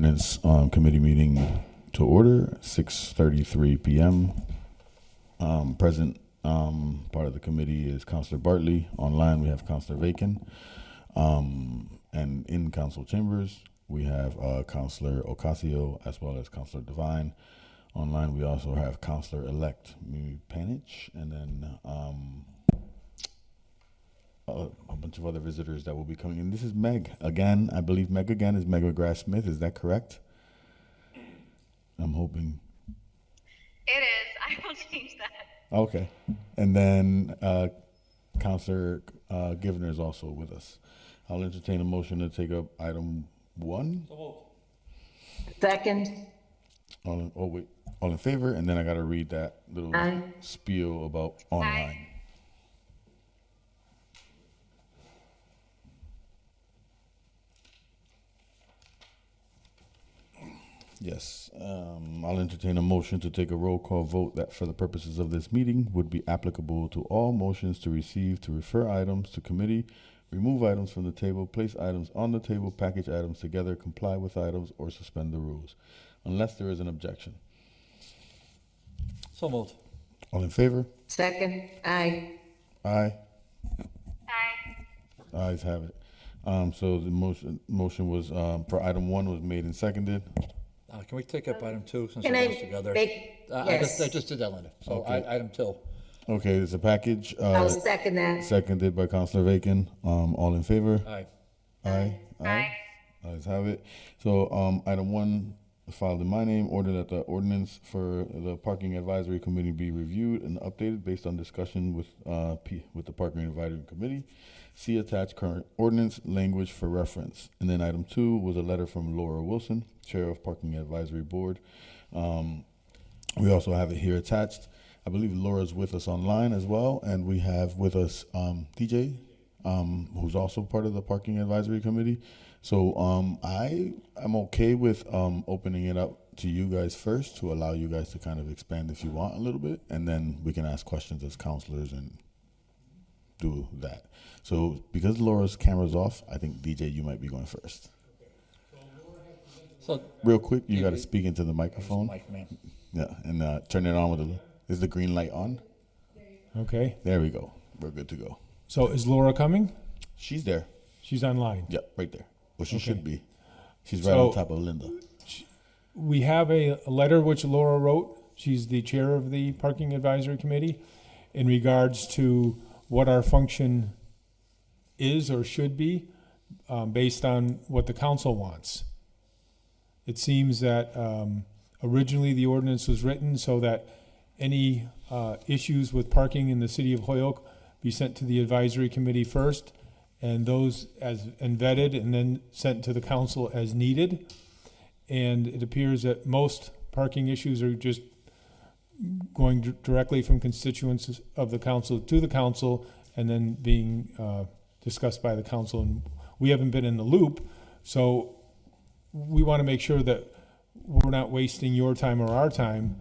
Ordinance Committee meeting to order, 6:33 p.m. Present part of the committee is Councilor Bartley. Online we have Councilor Vacan. And in council chambers we have Councilor Ocasio as well as Councilor Devine. Online we also have Councilor-elect Mimi Panich, and then a bunch of other visitors that will be coming in. This is Meg again. I believe Meg again is Meg McGrath Smith. Is that correct? I'm hoping. It is. I will change that. Okay. And then Councilor Givner is also with us. I'll entertain a motion to take up item 1. Second. All in favor? And then I got to read that little spiel about online. Aye. Yes, I'll entertain a motion to take a roll call vote that for the purposes of this meeting would be applicable to all motions to receive, to refer items to committee, remove items from the table, place items on the table, package items together, comply with items, or suspend the rules, unless there is an objection. So moved. All in favor? Second. Aye. Aye. Aye. Ayes have it. So the motion was, for item 1 was made and seconded. Can we take up item 2 since Can we're I together? yes. I just did that, Linda. So Okay. item 2. Okay, it's a package. I'll second that. Seconded by Councilor Vacan. All in favor? Aye. Aye. Aye. Ayes have it. So, item 1, filed in my name, order that the ordinance for the Parking Advisory Committee be reviewed and updated based on discussion with the Parking Advisory Committee. See attached current ordinance language for reference. And then item 2 was a letter from Laura Wilson, Chair of Parking Advisory Board. We also have it here attached. I believe Laura's with us online as well, and we have with us DJ, who's also part of the Parking Advisory Committee. So I'm okay with opening it up to you guys first to allow you guys to kind of expand if you want a little bit, and then we can ask questions as counselors and do that. So because Laura's camera's off, I think DJ, you might be going first. So Real quick, you got to speak into the microphone. Mike, man. Yeah, and turn it on with is the green light on? Okay, There we go. We're good to go. so is Laura coming? She's there. She's online. Yep, right there. Well, she Okay. should be. She's right So- on top of Linda. We have a letter which Laura wrote. She's the chair of the Parking Advisory Committee in regards to what our function is or should be based on what the council wants. It seems that originally the ordinance was written so that any issues with parking in the city of Holyoke be sent to the advisory committee first, and those and vetted and then sent to the council as needed. And it appears that most parking issues are just going directly from constituents of the council to the council and then being discussed by the council. And we haven't been in the loop, so we want to make sure that we're not wasting your time or our time,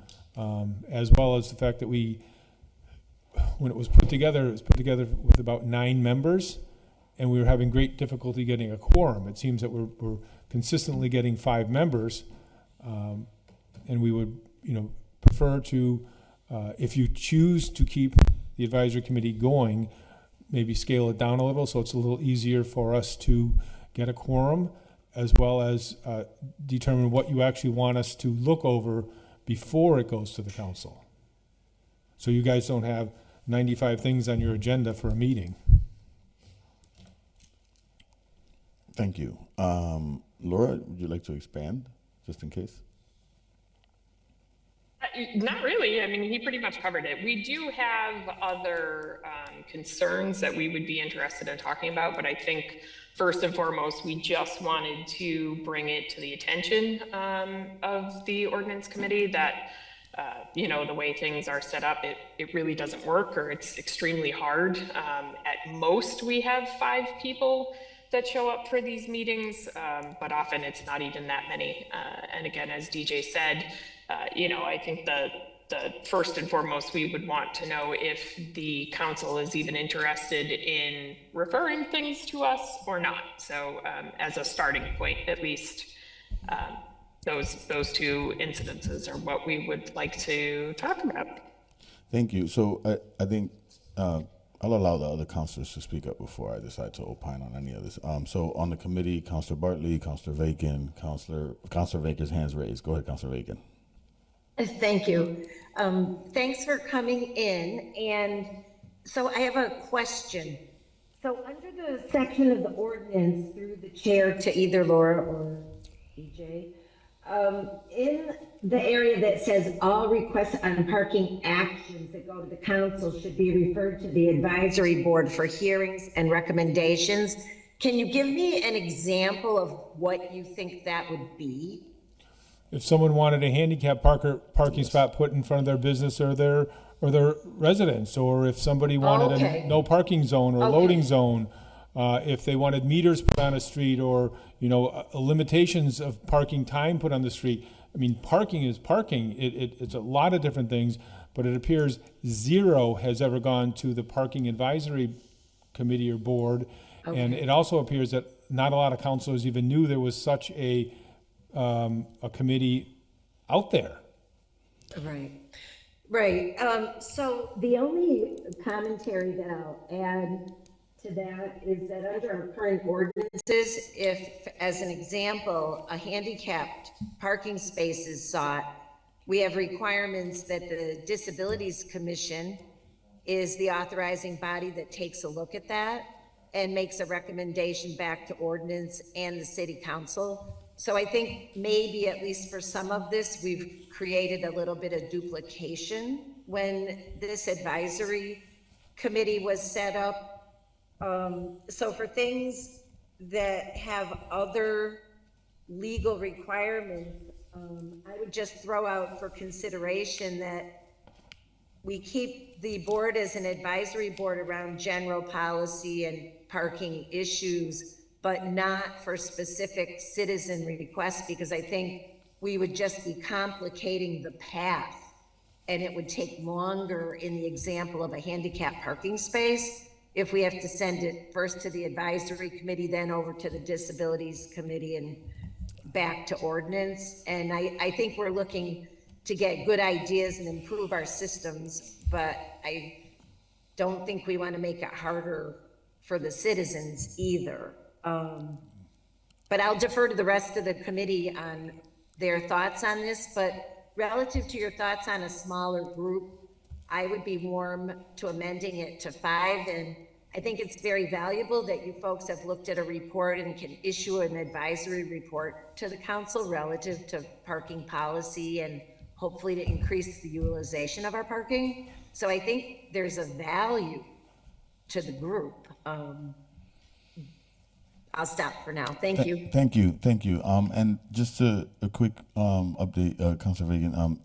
as well as the fact that when it was put together with about 9 members, and we were having great difficulty getting a quorum. It seems that we're consistently getting 5 members, and we would, prefer to, if you choose to keep the advisory committee going, maybe scale it down a little so it's a little easier for us to get a quorum, as well as determine what you actually want us to look over before it goes to the council. So you guys don't have 95 things on your agenda for a meeting. Thank you. Laura, would you like to expand, just in case? Not really. I mean, he pretty much covered it. We do have other concerns that we would be interested in talking about, but I think first and foremost, we just wanted to bring it to the attention of the Ordinance Committee that, the way things are set up, it really doesn't work, or it's extremely hard. At most, we have 5 people that show up for these meetings, but often it's not even that many. And again, as DJ said, I think the first and foremost, we would want to know if the council is even interested in referring things to us or not. So as a starting point, at least, those two incidences are what we would like to talk about. Thank you. So I think I'll allow the other councilors to speak up before I decide to opine on any of this. So on the committee, Councilor Bartley, Councilor Vacan, Councilor Vacan's hands raised. Go ahead, Councilor Vacan. Thank you. Thanks for coming in. And so I have a question. So under the section of the ordinance through the chair to either Laura or EJ, in the area that says all requests on parking actions that go to the council should be referred to the advisory board for hearings and recommendations. Can you give me an example of what you think that would be? If someone wanted a handicap parking spot put in front of their business or their residence, or if somebody wanted Okay. a no parking zone or Okay. loading zone, if they wanted meters put on a street, or limitations of parking time put on the street. I mean, parking is parking. It's a lot of different things, but it appears zero has ever gone to the parking advisory committee or board, and it also appears that not a lot of councilors even knew there was such a committee out there. Right. So the only commentary that I'll add to that is that under our current ordinances, if, as an example, a handicapped parking space is sought, we have requirements that the Disabilities Commission is the authorizing body that takes a look at that and makes a recommendation back to ordinance and the city council. So I think maybe, at least for some of this, we've created a little bit of duplication when this advisory committee was set up. So for things that have other legal requirements, I would just throw out for consideration that we keep the board as an advisory board around general policy and parking issues, but not for specific citizen requests, because I think we would just be complicating the path, and it would take longer in the example of a handicap parking space if we have to send it first to the advisory committee, then over to the disabilities committee and back to ordinance. And I think we're looking to get good ideas and improve our systems, but I don't think we want to make it harder for the citizens either. But I'll defer to the rest of the committee on their thoughts on this. But relative to your thoughts on a smaller group, I would be warm to amending it to 5. And I think it's very valuable that you folks have looked at a report and can issue an advisory report to the council relative to parking policy and hopefully to increase the utilization of our parking. So I think there's a value to the group. I'll stop for now. Thank you. Thank you. And just a quick update, Councilor Vacan.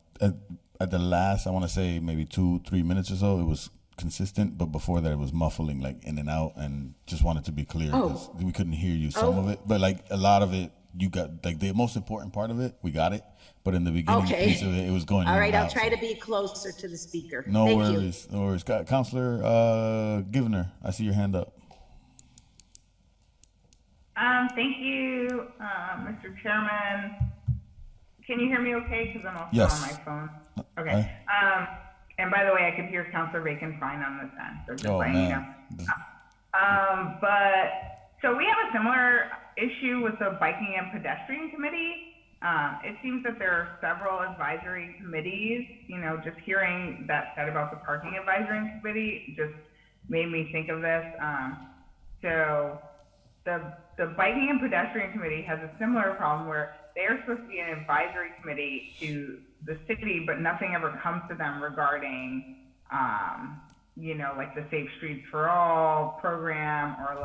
At the last, I want to say maybe 2-3 minutes or so, it was consistent, but before that, it was muffling, like in and out. And just wanted to be clear because we couldn't hear you some of it, but like a lot of it, you got like the most important part of it, we got it. But in the beginning piece of it, it was going. All in right, and I'll out, try so. to be closer to the speaker. No Thank worries. No worries. Councilor Givner, I see your hand up. Thank you, Mr. Chairman. Can you hear me okay? Because I'm also Yes. on my phone. Okay. And by the way, I could hear Councilor Bacon fine on this end, so just letting you know. So we have a similar issue with the Biking and Pedestrian Committee. It seems that there are several advisory committees. Just hearing that said about the Parking Advisory Committee just made me think of this. So the Biking and Pedestrian Committee has a similar problem where they are supposed to be an advisory committee to the city, but nothing ever comes to them regarding, like the Safe Streets for All program or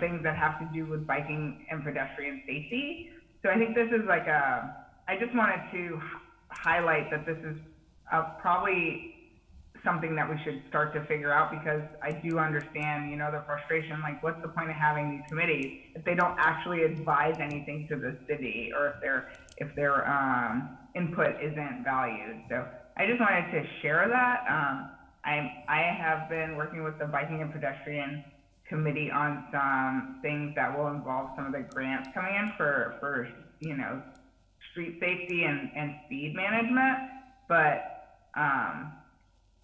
things that have to do with biking and pedestrian safety. So I think this is I just wanted to highlight that this is probably something that we should start to figure out, because I do understand, the frustration, what's the point of having these committees if they don't actually advise anything to the city, or if their input isn't valued. So I just wanted to share that. I have been working with the Biking and Pedestrian Committee on some things that will involve some of the grants coming in for street safety and speed management, but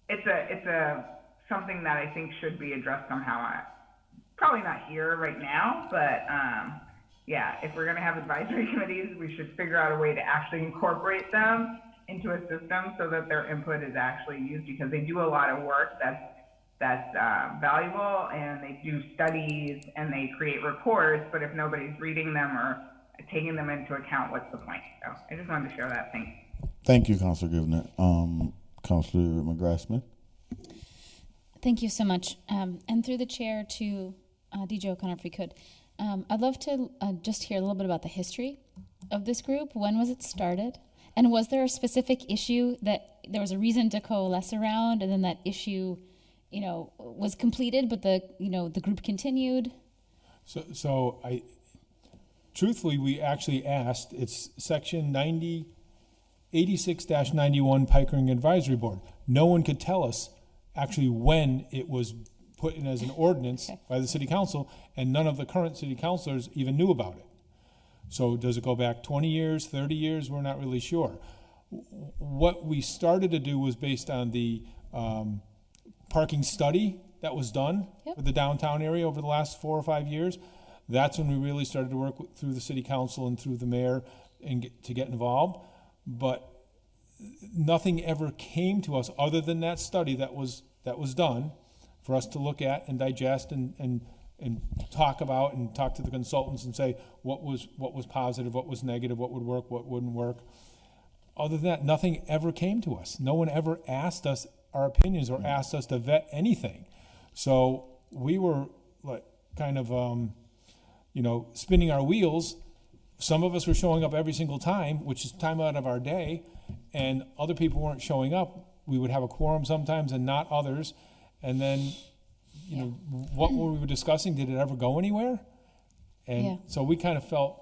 it's a something that I think should be addressed somehow. Probably not here right now, but yeah, if we're gonna have advisory committees, we should figure out a way to actually incorporate them into a system so that their input is actually used, because they do a lot of work that's valuable, and they do studies and they create reports, but if nobody's reading them or taking them into account, what's the point? So I just wanted to share that. Thanks. Thank you, Councilor Givner. Councilor McGrath-Smith. Thank you so much. And through the chair to DJ O'Connor, if we could, I'd love to just hear a little bit about the history of this group. When was it started? And was there a specific issue that there was a reason to coalesce around, and then that issue, was completed, but the group continued? So truthfully, we actually asked, it's section 86-91 Pickering Advisory Board. No one could tell us actually when it was put in as an ordinance by the city council, and none of the current city councilors even knew about it. So does it go back 20 years, 30 years? We're not really sure. What we started to do was based on the parking study that was done for the downtown area over the last 4 or 5 years. That's when we really started to work through the city council and through the mayor and to get involved. But nothing ever came to us other than that study that was done for us to look at and digest and talk about, and talk to the consultants and say what was positive, what was negative, what would work, what wouldn't work. Other than that, nothing ever came to us. No one ever asked us our opinions or asked us to vet anything. So we were like kind of spinning our wheels. Some of us were showing up every single time, which is time out of our day, and other people weren't showing up. We would have a quorum sometimes and not others. And then, what were we discussing? Did it ever go anywhere? And so we kind of felt,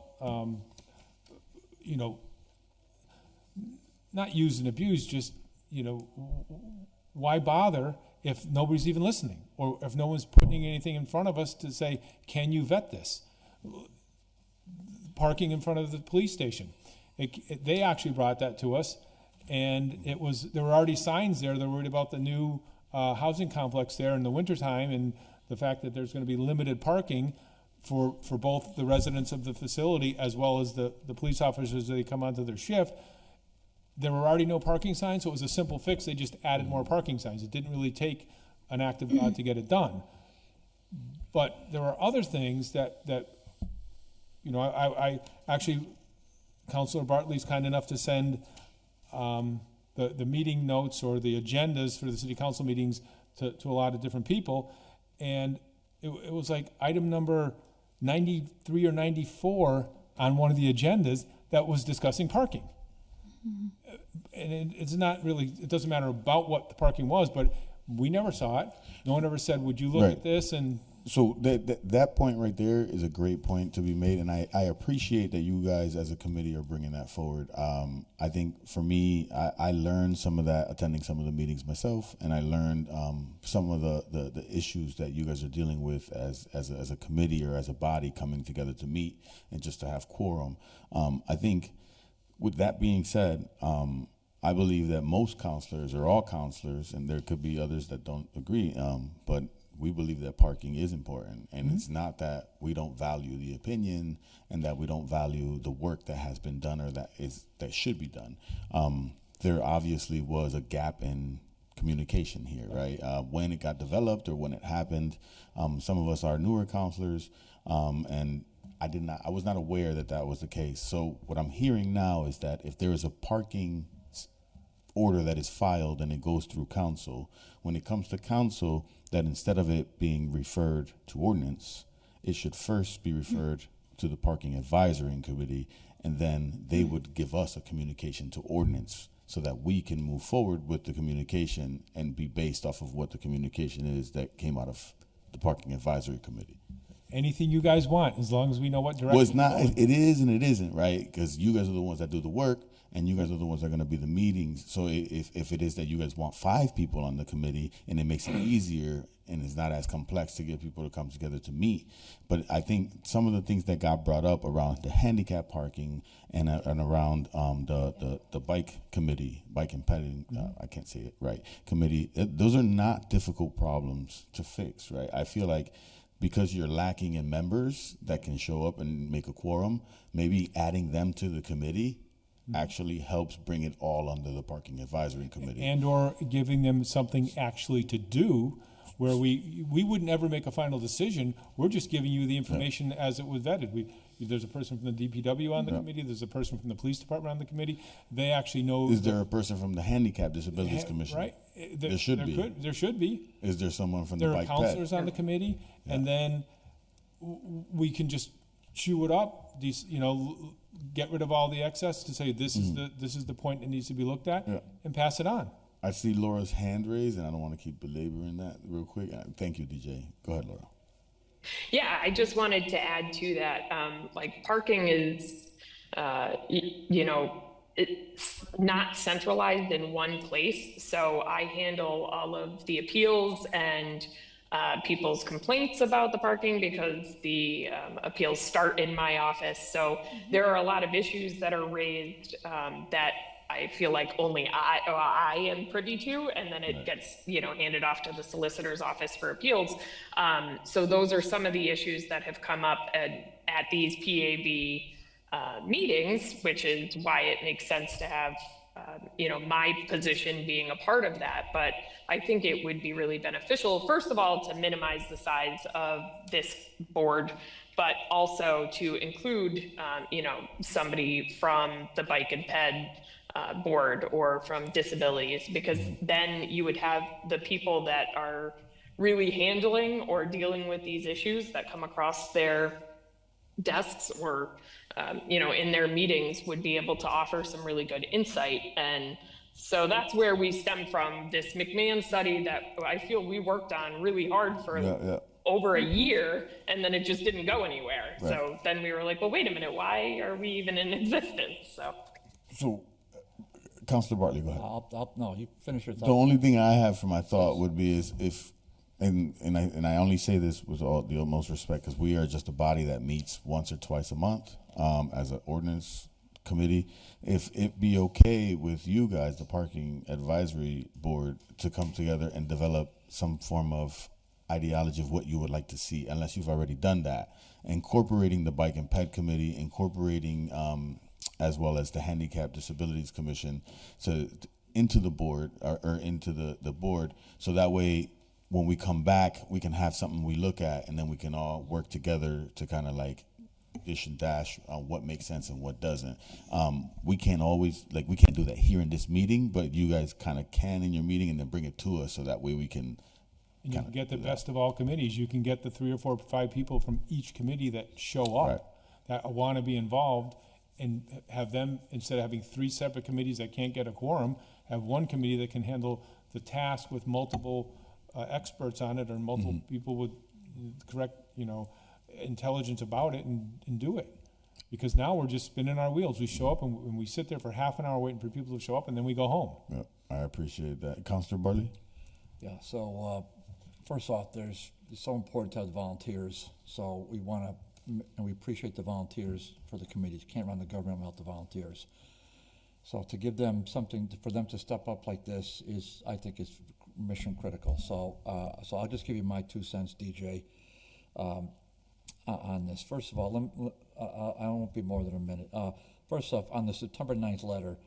not used and abused, just, why bother if nobody's even listening, or if no one's putting anything in front of us to say, can you vet this? Parking in front of the police station. They actually brought that to us, and there were already signs there. They're worried about the new housing complex there in the wintertime, and the fact that there's going to be limited parking for both the residents of the facility as well as the police officers as they come onto their shift. There were already no parking signs, so it was a simple fix. They just added more parking signs. It didn't really take an act of God to get it done. But there are other things that I actually, Councilor Bartley's kind enough to send the meeting notes or the agendas for the city council meetings to a lot of different people. And it was like item number 93 or 94 on one of the agendas that was discussing parking. Mm-hmm. And it's not really, it doesn't matter about what the parking was, but we never saw it. No one ever said, would you look at this? And so that point right there is a great point to be made, and I appreciate that you guys as a committee are bringing that forward. I think for me, I learned some of that attending some of the meetings myself, and I learned some of the issues that you guys are dealing with as a committee or as a body coming together to meet and just to have quorum. I think with that being said, I believe that most counselors or all counselors, and there could be others that don't agree, but we believe that parking is important, and it's not that we don't value the opinion and that we don't value the work that has been done or that should be done. There obviously was a gap in communication here, right? When it got developed or when it happened, some of us are newer counselors, and I was not aware that was the case. So what I'm hearing now is that if there is a parking order that is filed and it goes through council, when it comes to council, that instead of it being referred to ordinance, it should first be referred to the parking advisory committee, and then they would give us a communication to ordinance so that we can move forward with the communication and be based off of what the communication is that came out of the parking advisory committee. anything you guys want, as long as we know what direction. Well, it's not. we're going. It is and it isn't, right? Because you guys are the ones that do the work, and you guys are the ones that are going to be the meetings. So if it is that you guys want 5 people on the committee, and it makes it easier, and it's not as complex to get people to come together to meet. But I think some of the things that got brought up around the handicap parking and around the bike committee, bike and petting, I can't say it right, committee. Those are not difficult problems to fix, right? I feel like, because you're lacking in members that can show up and make a quorum, maybe adding them to the committee actually helps bring it all under the parking advisory committee. And or giving them something actually to do, where we wouldn't ever make a final decision. We're just giving you the information as it was vetted. There's a person from the DPW on the committee. There's a person from the police department on the committee. They actually know. Is there a person from the Handicap Disabilities Commission? Right. There should be. There should be. Is there someone from the There are bike counselors ped? on the committee, and then we can just chew it up. Get rid of all the excess to say this is the point that needs to be looked at, and pass it on. I see Laura's hand raised, and I don't want to keep belaboring that real quick. Thank you, DJ. Go ahead, Laura. Yeah, I just wanted to add to that, like parking is, it's not centralized in one place. So I handle all of the appeals and people's complaints about the parking, because the appeals start in my office. So there are a lot of issues that are raised that I feel like only I am privy to, and then it gets, handed off to the solicitor's office for appeals. So those are some of the issues that have come up at these PAB meetings, which is why it makes sense to have, my position being a part of that. But I think it would be really beneficial, first of all, to minimize the size of this board, but also to include, somebody from the bike and ped board or from disabilities, because then you would have the people that are really handling or dealing with these issues that come across their desks or in their meetings would be able to offer some really good insight. And so that's where we stem from, this McMahon study that I feel we worked on really hard for over a year, and then it just didn't go anywhere. Right. So then we were like, well, wait a minute, why are we even in existence? So Councilor Bartley, go ahead. No, you finish your thought. The only thing I have for my thought would be is if, and I only say this with all the utmost respect, because we are just a body that meets once or twice a month as an ordinance committee. If it be okay with you guys, the parking advisory board, to come together and develop some form of ideology of what you would like to see, unless you've already done that, incorporating the bike and ped committee, incorporating as well as the Handicap Disabilities Commission into the board or into the board, so that way when we come back we can have something we look at, and then we can all work together to kind of like ish and dash on what makes sense and what doesn't. We can't always, we can't do that here in this meeting, but you guys kind of can in your meeting, and then bring it to us so that way we can. And you can get the best of all committees. You can get the 3 or 4 or 5 people from each committee that show up, that want to be involved, and have them, instead of having 3 separate committees that can't get a quorum, have one committee that can handle the task with multiple experts on it, or multiple people with correct, intelligence about it, and do it. Because now we're just spinning our wheels. We show up and we sit there for half an hour waiting for people to show up, and then we go home. Yeah, I appreciate that. Councilor Bartley? Yeah, so first off, it's so important to have the volunteers. So we want to, and we appreciate the volunteers for the committees. Can't run the government without the volunteers. So to give them something, for them to step up like this I think is mission critical. So I'll just give you my 2 cents, DJ, on this. First of all, I won't be more than a minute. First off, on the September 9th letter,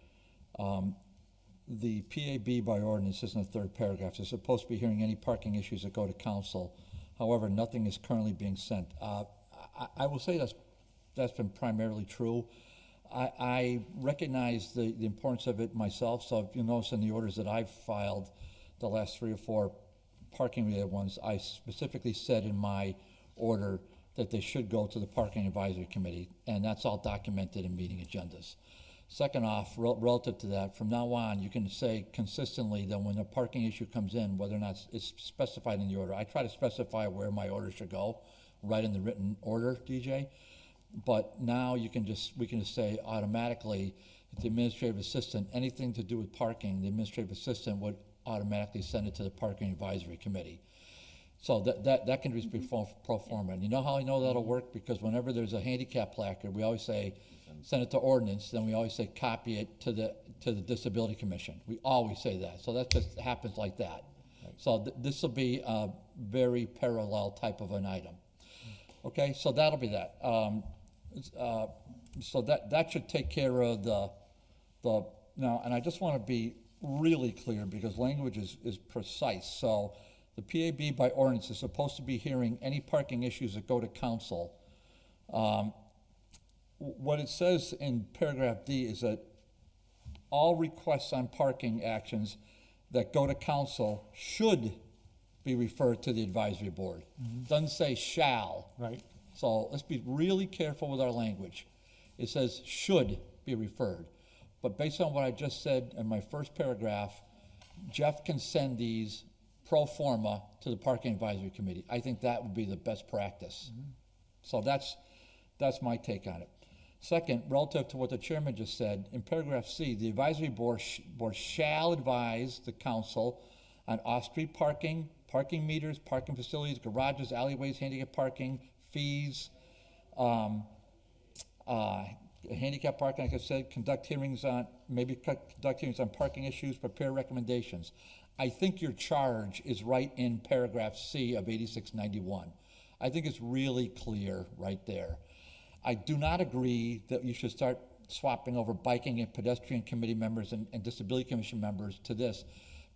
the PAB by ordinance is in the 3rd paragraph. They're supposed to be hearing any parking issues that go to council. However, nothing is currently being sent. I will say that's been primarily true. I recognize the importance of it myself. So if you notice in the orders that I've filed, the last 3 or 4 parking related ones, I specifically said in my order that they should go to the Parking Advisory Committee, and that's all documented in meeting agendas. Second off, relative to that, from now on, you can say consistently that when a parking issue comes in, whether or not it's specified in the order, I try to specify where my order should go, right in the written order, DJ. But now we can just say automatically that the administrative assistant, anything to do with parking, the administrative assistant would automatically send it to the Parking Advisory Committee. So that can just be pro forma. And you know how I know that'll work? Because whenever there's a handicap placard, we always say, send it to ordinance, then we always say, copy it to the Disability Commission. We always say that. So that just happens like that. So this will be a very parallel type of an item. Okay, so that'll be that. So that should take care of the now, and I just want to be really clear because language is precise. So the PAB by ordinance is supposed to be hearing any parking issues that go to council. What it says in paragraph D is that all requests on parking actions that go to council should be referred to the advisory board. Doesn't say shall. Right. So let's be really careful with our language. It says should be referred. But based on what I just said in my first paragraph, Jeff can send these pro forma to the Parking Advisory Committee. I think that would be the best practice. So that's my take on it. Second, relative to what the chairman just said, in paragraph C, the advisory board shall advise the council on off-street parking, parking meters, parking facilities, garages, alleyways, handicap parking, fees, handicap parking, like I said, conduct hearings on parking issues, prepare recommendations. I think your charge is right in paragraph C of 8691. I think it's really clear right there. I do not agree that you should start swapping over biking and pedestrian committee members and disability commission members to this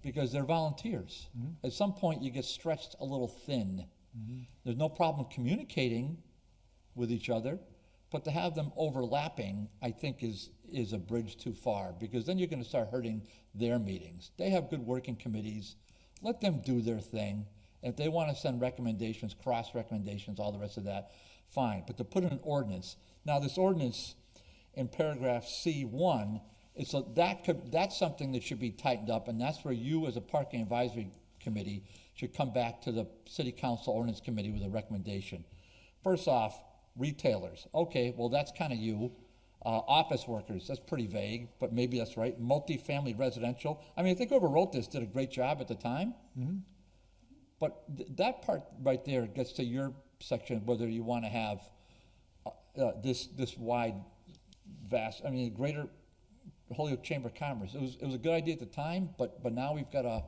because they're volunteers. At some point you get stretched a little thin. There's no problem communicating with each other, but to have them overlapping, I think is a bridge too far because then you're going to start hurting their meetings. They have good working committees. Let them do their thing. If they want to send recommendations, cross recommendations, all the rest of that, fine. But to put in an ordinance, now this ordinance in paragraph C1, that's something that should be tightened up, and that's where you as a parking advisory committee should come back to the city council ordinance committee with a recommendation. First off, retailers. Okay, well that's kind of you. Office workers, that's pretty vague, but maybe that's right. Multifamily residential. I mean, I think whoever wrote this did a great job at the time. But that part right there gets to your section, whether you want to have this wide, vast, I mean, greater Holyoke Chamber of Commerce. It was a good idea at the time, but now we've got a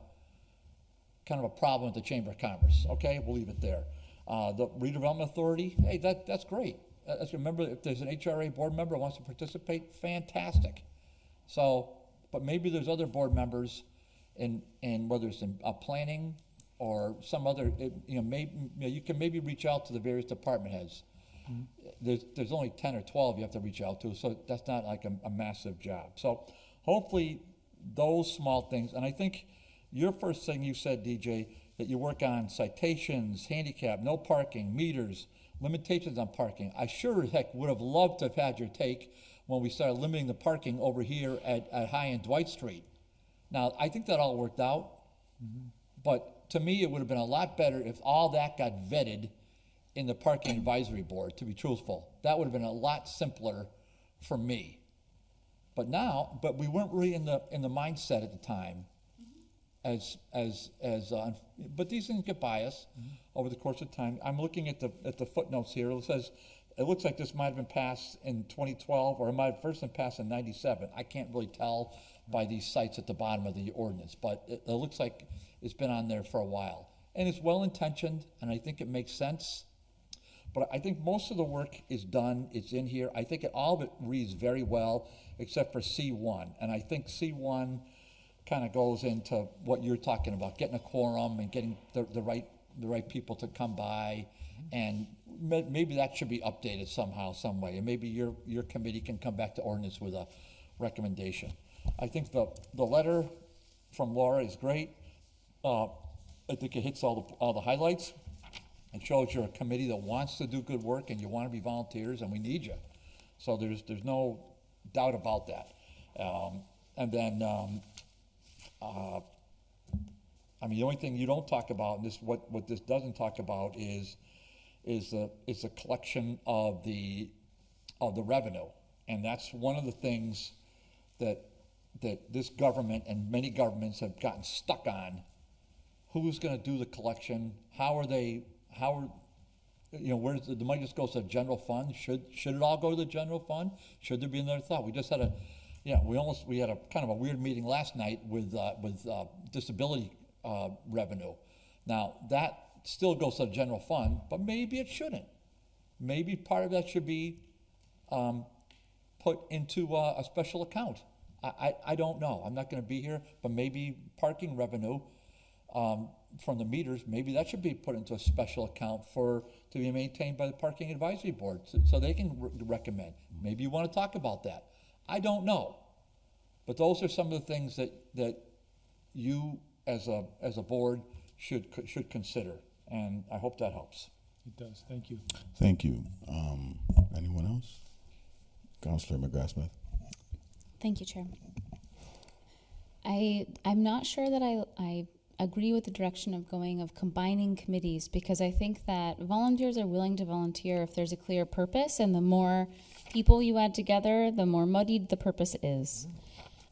kind of a problem at the Chamber of Commerce. Okay, we'll leave it there. The Redevelopment Authority, hey, that's great. Remember, if there's an HRA board member who wants to participate, fantastic. So, but maybe there's other board members in whether it's in planning or some other, you can maybe reach out to the various department heads. There's only 10 or 12 you have to reach out to, so that's not like a massive job. So hopefully those small things, and I think your first thing you said, DJ, that you work on citations, handicap, no parking, meters, limitations on parking. I sure as heck would have loved to have had your take when we started limiting the parking over here at High and Dwight Street. Now, I think that all worked out, but to me, it would have been a lot better if all that got vetted in the Parking Advisory Board, to be truthful. That would have been a lot simpler for me. But we weren't really in the mindset at the time but these things get biased over the course of time. I'm looking at the footnotes here. It says, it looks like this might have been passed in 2012, or it might have first been passed in 97. I can't really tell by these sites at the bottom of the ordinance, but it looks like it's been on there for a while. And it's well-intentioned, and I think it makes sense. But I think most of the work is done. It's in here. I think all of it reads very well, except for C1. And I think C1 kind of goes into what you're talking about, getting a quorum and getting the right people to come by, and maybe that should be updated somehow, some way, and maybe your committee can come back to ordinance with a recommendation. I think the letter from Laura is great. I think it hits all the highlights. It shows you're a committee that wants to do good work and you want to be volunteers, and we need you. So there's no doubt about that. And then. I mean, the only thing you don't talk about, and what this doesn't talk about is is the collection of the revenue. And that's one of the things that this government and many governments have gotten stuck on. Who's gonna do the collection? Where the money just goes to the general fund? Should it all go to the general fund? Should there be another thought? We just had we had a kind of a weird meeting last night with disability revenue. Now, that still goes to the general fund, but maybe it shouldn't. Maybe part of that should be put into a special account. I don't know. I'm not gonna be here, but maybe parking revenue from the meters, maybe that should be put into a special account to be maintained by the Parking Advisory Board, so they can recommend. Maybe you wanna talk about that. I don't know. But those are some of the things that you, as a board, should consider, and I hope that helps. It does. Thank you. Thank you. Anyone else? Councilor McGrath-Smith. Thank you, Chair. I'm not sure that I agree with the direction of combining committees, because I think that volunteers are willing to volunteer if there's a clear purpose, and the more people you add together, the more muddied the purpose is.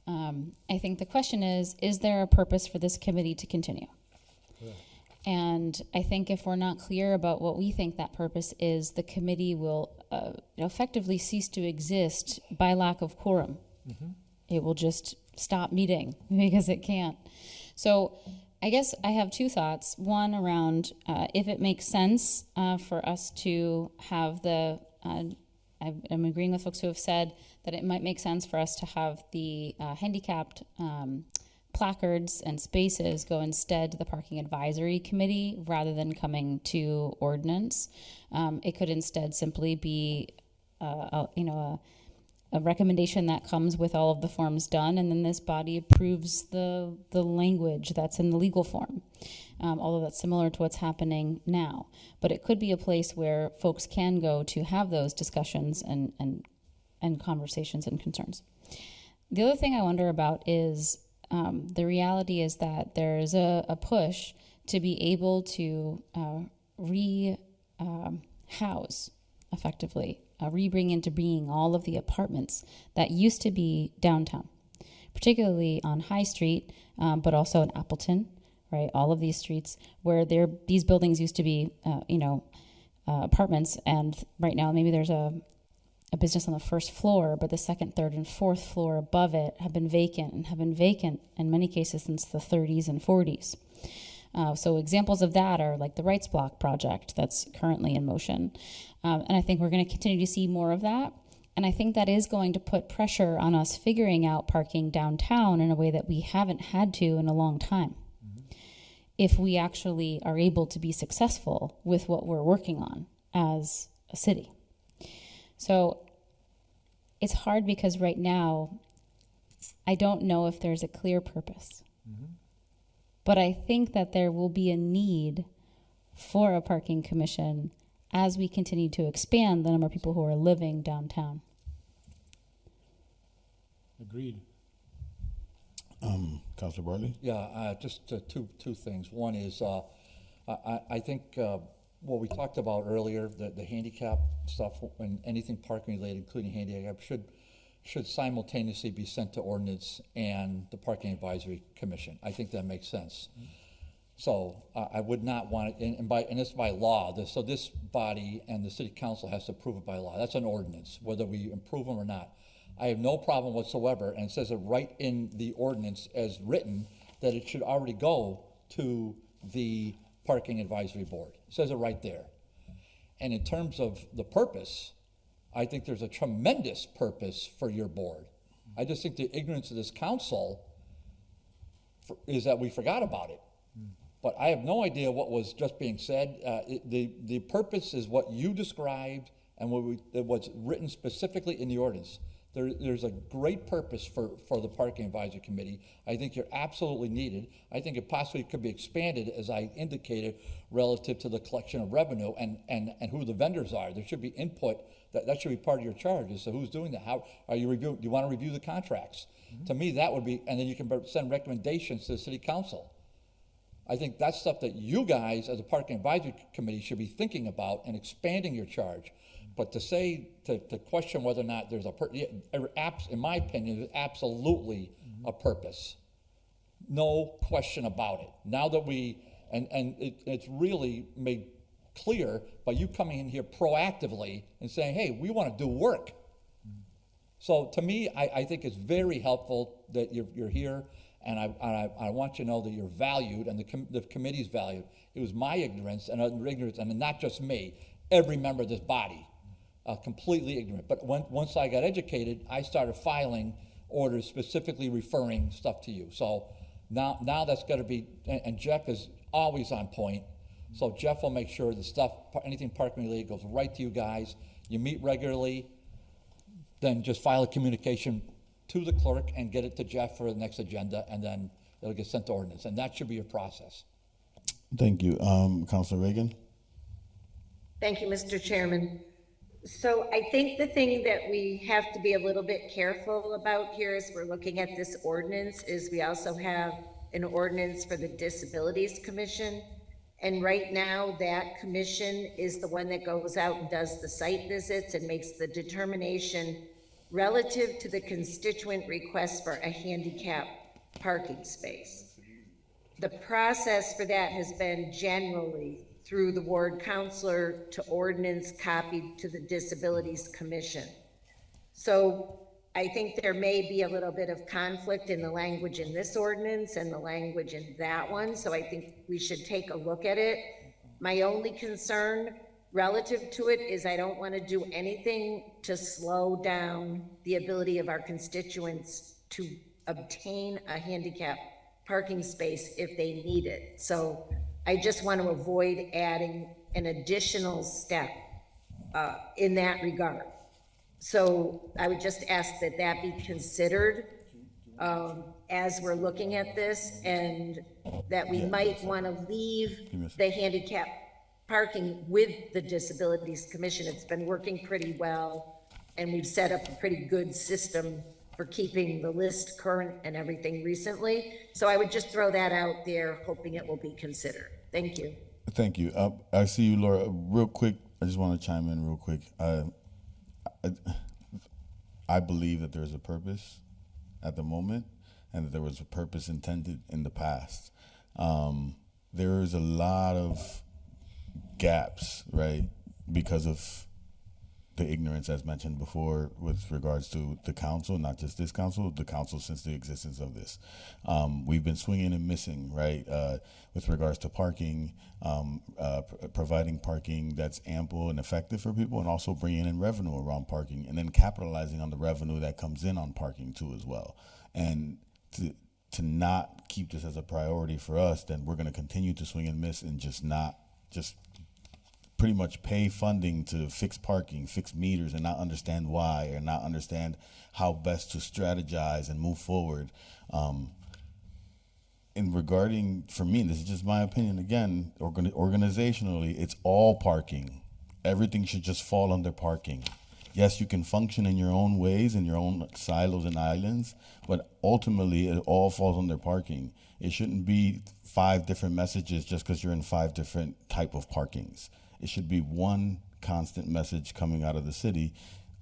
I think the question is there a purpose for this committee to continue? Yeah. And I think if we're not clear about what we think that purpose is, the committee will effectively cease to exist by lack of quorum. Mm-hmm. It will just stop meeting because it can't. So I guess I have two thoughts. One around if it makes sense for us to have I'm agreeing with folks who have said that it might make sense for us to have the handicapped placards and spaces go instead to the Parking Advisory Committee rather than coming to ordinance. It could instead simply be a recommendation that comes with all of the forms done, and then this body approves the language that's in the legal form, although that's similar to what's happening now. But it could be a place where folks can go to have those discussions and conversations and concerns. The other thing I wonder about is the reality is that there's a push to be able to house effectively, re-bring into being all of the apartments that used to be downtown, particularly on High Street, but also in Appleton, right? All of these streets where these buildings used to be, apartments, and right now maybe there's a business on the first floor, but the second, third, and fourth floor above it have been vacant in many cases since the 30s and 40s. So examples of that are like the Rights Block project that's currently in motion. And I think we're going to continue to see more of that. And I think that is going to put pressure on us figuring out parking downtown in a way that we haven't had to in a long time. Mm-hmm. If we actually are able to be successful with what we're working on as a city. So it's hard because right now, I don't know if there's a clear purpose. Mm-hmm. But I think that there will be a need for a parking commission as we continue to expand the number of people who are living downtown. Agreed. Councilor Bartley? Yeah, just two things. One is I think what we talked about earlier, the handicap stuff and anything parking related, including handicap, should simultaneously be sent to ordinance and the Parking Advisory Commission. I think that makes sense. Mm-hmm. So I would not want it, and it's by law. So this body and the city council has to approve it by law. That's an ordinance, whether we approve them or not. I have no problem whatsoever, and it says it right in the ordinance as written that it should already go to the Parking Advisory Board. It says it right there. And in terms of the purpose, I think there's a tremendous purpose for your board. I just think the ignorance of this council is that we forgot about it. But I have no idea what was just being said. The purpose is what you described and what's written specifically in the ordinance. There's a great purpose for the Parking Advisory Committee. I think you're absolutely needed. I think it possibly could be expanded, as I indicated, relative to the collection of revenue and who the vendors are. There should be input. That should be part of your charge. So who's doing that? How are you reviewing? Do you want to review the contracts? Mm-hmm. To me, that would be, and then you can send recommendations to the city council. I think that's stuff that you guys, as a parking advisory committee, should be thinking about and expanding your charge. But to say, to question whether or not there's in my opinion, there's absolutely a purpose. No question about it. Now that it's really made clear by you coming in here proactively and saying, hey, we want to do work. So to me, I think it's very helpful that you're here, and I want you to know that you're valued and the committee's valued. It was my ignorance, and not just me, every member of this body, completely ignorant. But once I got educated, I started filing orders specifically referring stuff to you. So now that's got to be, and Jeff is always on point. So Jeff will make sure the stuff, anything parking related, goes right to you guys. You meet regularly, then just file a communication to the clerk and get it to Jeff for the next agenda, and then it'll get sent to ordinance. And that should be your process. Thank you. Councilor Reagan? Thank you, Mr. Chairman. So I think the thing that we have to be a little bit careful about here as we're looking at this ordinance is we also have an ordinance for the Disabilities Commission. And right now, that commission is the one that goes out and does the site visits and makes the determination relative to the constituent request for a handicap parking space. The process for that has been generally through the ward counselor to ordinance copied to the Disabilities Commission. So I think there may be a little bit of conflict in the language in this ordinance and the language in that one, so I think we should take a look at it. My only concern relative to it is I don't want to do anything to slow down the ability of our constituents to obtain a handicap parking space if they need it. So I just want to avoid adding an additional step in that regard. So I would just ask that that be considered as we're looking at this, and that we might want to leave the handicap parking with the Disabilities Commission. It's been working pretty well, and we've set up a pretty good system for keeping the list current and everything recently. So I would just throw that out there, hoping it will be considered. Thank you. Thank you. I see you, Laura. Real quick, I just want to chime in real quick. I believe that there's a purpose at the moment, and that there was a purpose intended in the past. There is a lot of gaps, right, because of the ignorance, as mentioned before, with regards to the council, not just this council, the council since the existence of this. We've been swinging and missing, right, with regards to parking, providing parking that's ample and effective for people, and also bringing in revenue around parking, and then capitalizing on the revenue that comes in on parking too as well. And to not keep this as a priority for us, then we're going to continue to swing and miss and just pretty much pay funding to fix parking, fix meters, and not understand why, or not understand how best to strategize and move forward. In regarding, for me, and this is just my opinion, again, organizationally, it's all parking. Everything should just fall under parking. Yes, you can function in your own ways, in your own silos and islands, but ultimately it all falls under parking. It shouldn't be 5 different messages just because you're in 5 different type of parkings. It should be one constant message coming out of the city,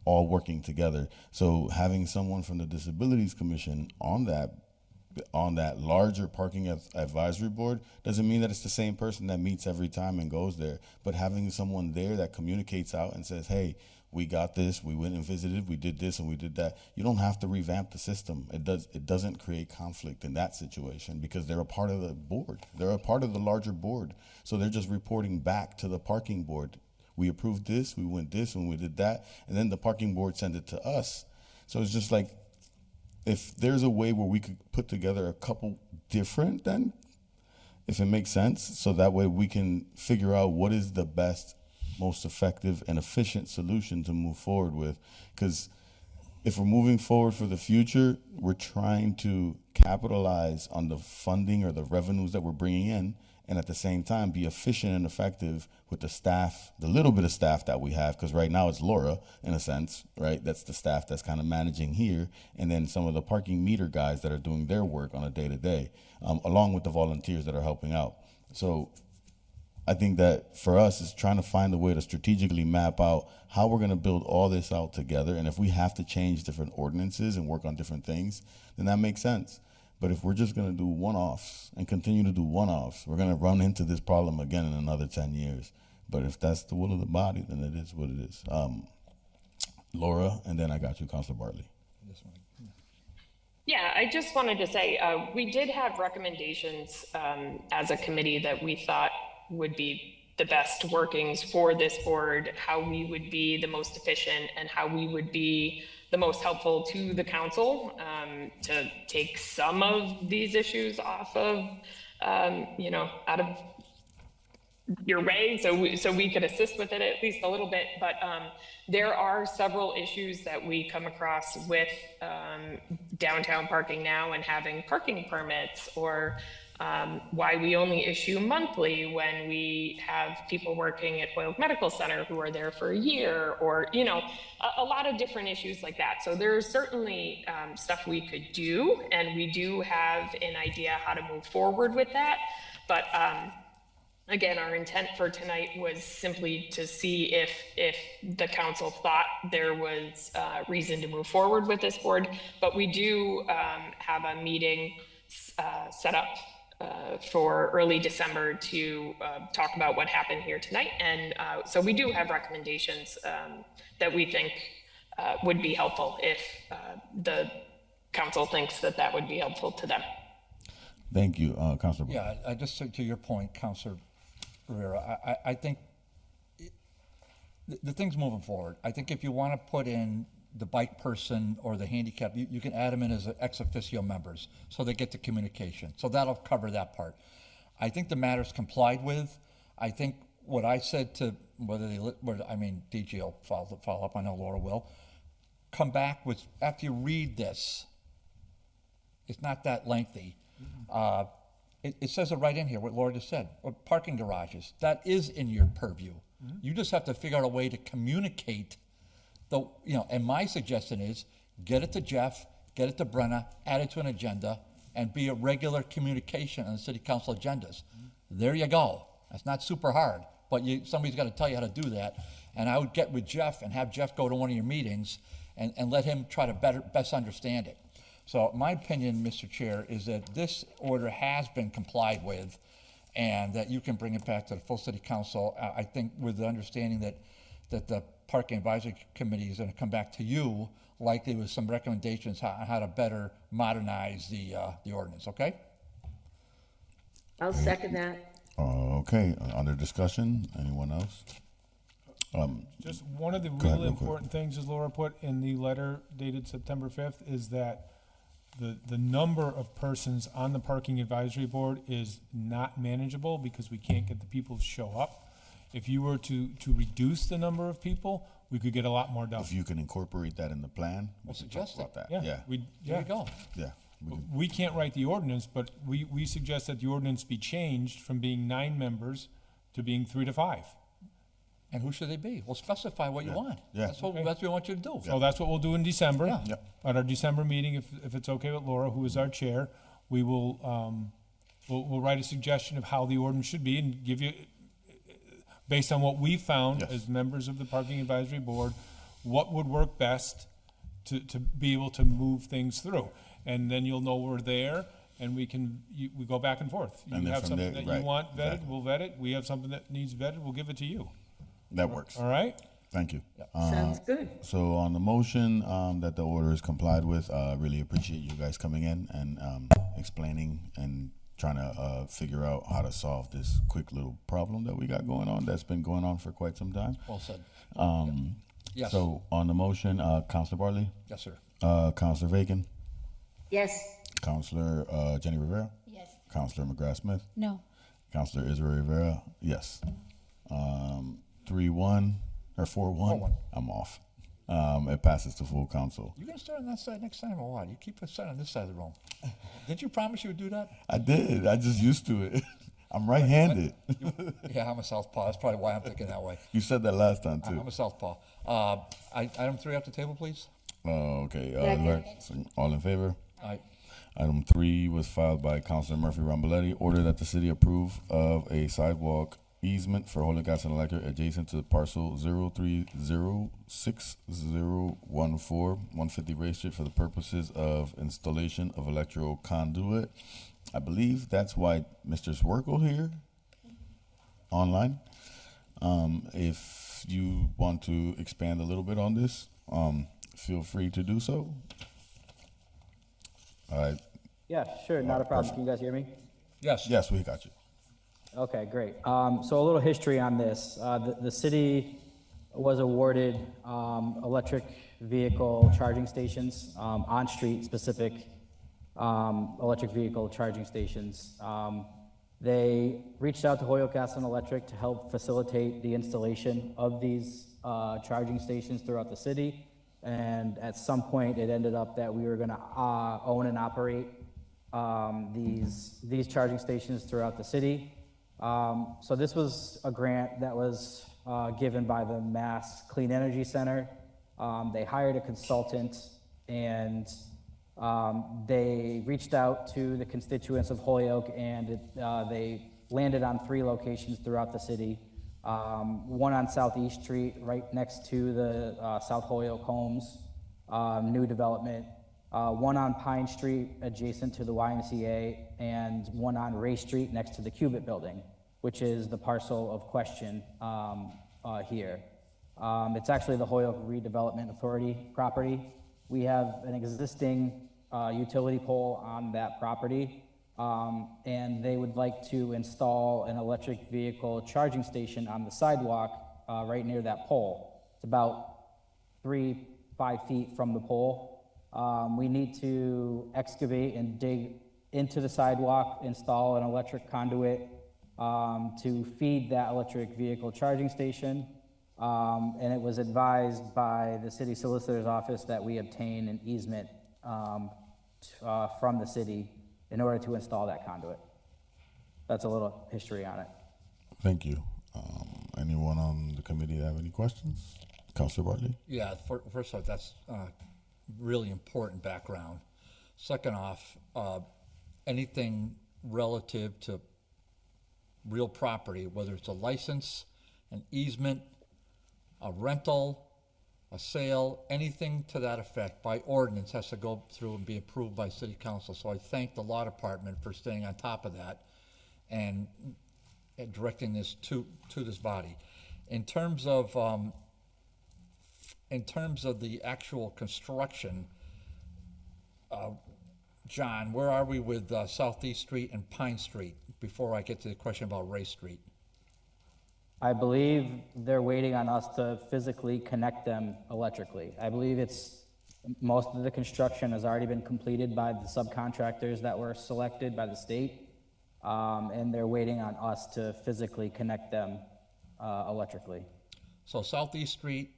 all working together. So having someone from the Disabilities Commission on that larger parking advisory board doesn't mean that it's the same person that meets every time and goes there, but having someone there that communicates out and says, hey, we got this, we went and visited, we did this and we did that. You don't have to revamp the system. It doesn't create conflict in that situation because they're a part of the board. They're a part of the larger board. So they're just reporting back to the parking board. We approved this, we went this and we did that, and then the parking board sent it to us. So it's just like, if there's a way where we could put together a couple different, then if it makes sense, so that way we can figure out what is the best, most effective and efficient solution to move forward with. Because if we're moving forward for the future, we're trying to capitalize on the funding or the revenues that we're bringing in and at the same time be efficient and effective with the staff, the little bit of staff that we have, because right now it's Laura in a sense, right? That's the staff that's kind of managing here, and then some of the parking meter guys that are doing their work on a day-to-day, along with the volunteers that are helping out. So I think that for us is trying to find a way to strategically map out how we're going to build all this out together. And if we have to change different ordinances and work on different things, then that makes sense. But if we're just going to do one-offs and continue to do one-offs, we're going to run into this problem again in another 10 years. But if that's the will of the body, then it is what it is. Laura, and then I got you, Councilor Bartley. Yeah, I just wanted to say, we did have recommendations as a committee that we thought would be the best workings for this board, how we would be the most efficient and how we would be the most helpful to the council, to take some of these issues off of, out of your way, so we could assist with it at least a little bit. But there are several issues that we come across with downtown parking now and having parking permits, or why we only issue monthly when we have people working at Hoyle Medical Center who are there for a year, or, a lot of different issues like that. So there's certainly stuff we could do, and we do have an idea how to move forward with that. But again, our intent for tonight was simply to see if the council thought there was reason to move forward with this board. But we do have a meeting set up for early December to talk about what happened here tonight. And so we do have recommendations that we think would be helpful if the council thinks that that would be helpful to them. Thank you, Councilor. Yeah, I just to your point, Councilor Rivera, I think the thing's moving forward. I think if you want to put in the bike person or the handicap, you can add them in as ex officio members, so they get the communication. So that'll cover that part. I think the matter's complied with. I think what I said to DG will follow up, I know Laura will, come back with, after you read this, it's not that lengthy. It says it right in here, what Laura just said, parking garages, that is in your purview. You just have to figure out a way to communicate and my suggestion is get it to Jeff, get it to Brenna, add it to an agenda, and be a regular communication on the city council agendas. There you go. That's not super hard, but somebody's got to tell you how to do that. And I would get with Jeff and have Jeff go to one of your meetings and let him try to best understand it. So my opinion, Mr. Chair, is that this order has been complied with and that you can bring it back to the full city council. I think with the understanding that the Parking Advisory Committee is going to come back to you, likely with some recommendations on how to better modernize the ordinance, okay? I'll second that. Okay, under discussion, anyone else? Just one of the ahead, really real quick. important things, as Laura put in the letter dated September 5th, is that the number of persons on the Parking Advisory Board is not manageable because we can't get the people to show up. If you were to reduce the number of people, we could get a lot more done. If you can incorporate that in the plan, we can talk suggest about that. Yeah, Yeah, There you go. yeah. We can- We can't write the ordinance, but we suggest that the ordinance be changed from being 9 members to being 3 to 5. And who should they be? We'll specify what you want. Yeah. That's what Okay. we want you to do. So that's what we'll do in December. Yeah. Yep. At our December meeting, if it's okay with Laura, who is our chair, we will, we'll write a suggestion of how the ordinance should be and give you, based on what we found Yes. as members of the Parking Advisory Board, what would work best to be able to move things through. And then you'll know we're there, and we go back and forth. And You then have from something there- that right, you want vetted, exactly. we'll vet it. We have something that needs vetted, we'll give it to you. That works. All right? Thank you. Sounds good. So on the motion that the order is complied with, really appreciate you guys coming in and explaining and trying to figure out how to solve this quick little problem that we got going on that's been going on for quite some time. Well said. Yes. So on the motion, Councilor Bartley, Yes, sir. Councilor Bacon, Yes, Councilor Jenny Rivera, Yes. Councilor McGrath Smith, No. Councilor Israel Rivera, yes. 3-1 or 4-1. 4-1. I'm off. It passes to full council. You gonna start on that side next time or what? You keep sitting on this side of the room. Didn't you promise you would do that? I did. I just used to it. I'm right-handed. Yeah, I'm a southpaw. That's probably why I'm thinking that way. You said that last time too. I'm a southpaw. Item 3 off the table, please. Okay. Second. So all in favor? Aye. Item 3 was filed by Councilor Murphy Ramboletti. Order that the city approve of a sidewalk easement for Holy Gas and Electric adjacent to parcel 0306014 150 Race Street for the purposes of installation of electrical conduit. I believe that's why Mr. Swerkel here online. If you want to expand a little bit on this, feel free to do so. All right. Yeah, sure, not a problem. Can you guys hear me? Yes. Yes, we got you. Okay, great. So a little history on this. The city was awarded electric vehicle charging stations, on-street specific electric vehicle charging stations. They reached out to Hoyoke Gas and Electric to help facilitate the installation of these charging stations throughout the city. And at some point, it ended up that we were going to own and operate these charging stations throughout the city. So this was a grant that was given by the Mass Clean Energy Center. They hired a consultant, and they reached out to the constituents of Holyoke, and they landed on 3 locations throughout the city. One on Southeast Street, right next to the South Holyoke Homes, new development. One on Pine Street, adjacent to the YMCA, and one on Ray Street, next to the Cubit Building, which is the parcel of question here. It's actually the Holyoke Redevelopment Authority property. We have an existing utility pole on that property, and they would like to install an electric vehicle charging station on the sidewalk right near that pole. It's about 5 feet from the pole. We need to excavate and dig into the sidewalk, install an electric conduit to feed that electric vehicle charging station. And it was advised by the city solicitor's office that we obtain an easement from the city in order to install that conduit. That's a little history on it. Thank you. Anyone on the committee have any questions? Councilor Bartley? Yeah, first off, that's really important background. Second off, anything relative to real property, whether it's a license, an easement, a rental, a sale, anything to that effect by ordinance has to go through and be approved by city council. So I thank the law department for staying on top of that and directing this to this body. In terms of the actual construction, John, where are we with Southeast Street and Pine Street before I get to the question about Ray Street? I believe they're waiting on us to physically connect them electrically. I believe most of the construction has already been completed by the subcontractors that were selected by the state, and they're waiting on us to physically connect them electrically. So Southeast Street,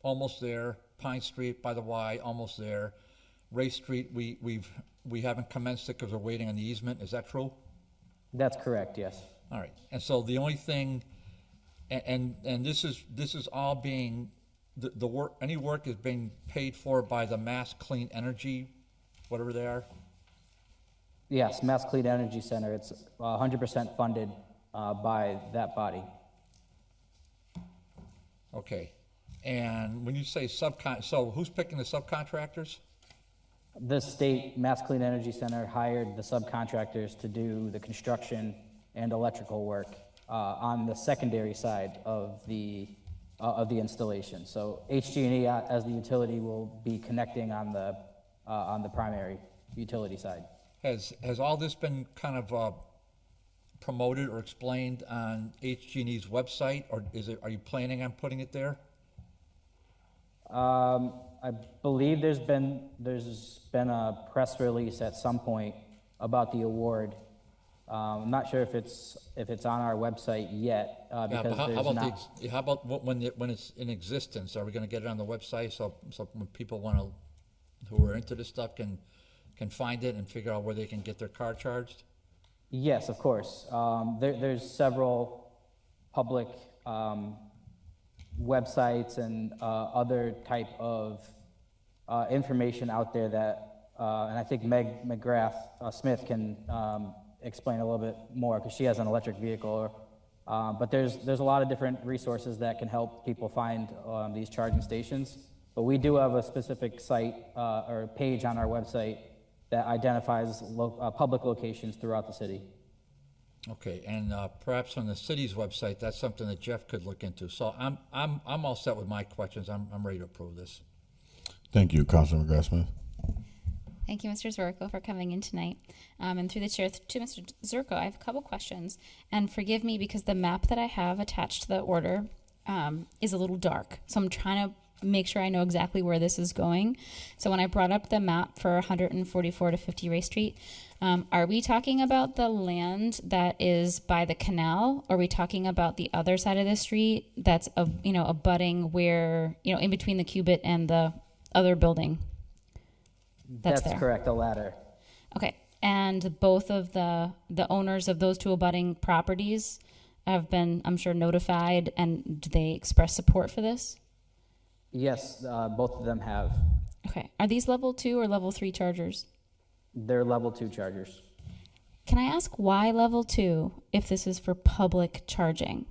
almost there. Pine Street by the Y, almost there. Ray Street, we haven't commenced it because we're waiting on the easement. Is that true? That's correct, yes. All right. And so the only thing, and this is all being, the work, any work is being paid for by the Mass Clean Energy, whatever they are? Yes, Mass Clean Energy Center. It's 100% funded by that body. Okay. And when you say so who's picking the subcontractors? The state Mass Clean Energy Center hired the subcontractors to do the construction and electrical work on the secondary side of the installation. So HG&E as the utility will be connecting on the primary utility side. Has all this been kind of promoted or explained on HG&E's website, or are you planning on putting it there? I believe there's been a press release at some point about the award. I'm not sure if it's on our website yet because how about when it's in existence? Are we going to get it on the website so when people who are into this stuff can find it and figure out where they can get their car charged? Yes, of course. There's several public websites and other type of information out there that, and I think Meg McGrath Smith can explain a little bit more because she has an electric vehicle. But there's a lot of different resources that can help people find these charging stations. But we do have a specific site or page on our website that identifies public locations throughout the city. Okay, and perhaps on the city's website, that's something that Jeff could look into. So I'm all set with my questions. I'm ready to approve this. Thank you, Councilor McGrath-Smith. Thank you, Mr. Zerko, for coming in tonight. And through the chair to Mr. Zerko, I have a couple questions. And forgive me because the map that I have attached to the order is a little dark. So I'm trying to make sure I know exactly where this is going. So when I brought up the map for 144 to 50 Ray Street, are we talking about the land that is by the canal? Or are we talking about the other side of the street that's abutting where, in between the Cubit and the other building? That's there. Correct, the latter. Okay, and both of the owners of those two abutting properties have been, I'm sure, notified, and do they express support for this? Yes, both of them have. Okay, are these level 2 or level 3 chargers? They're level 2 chargers. Can I ask why level 2 if this is for public charging?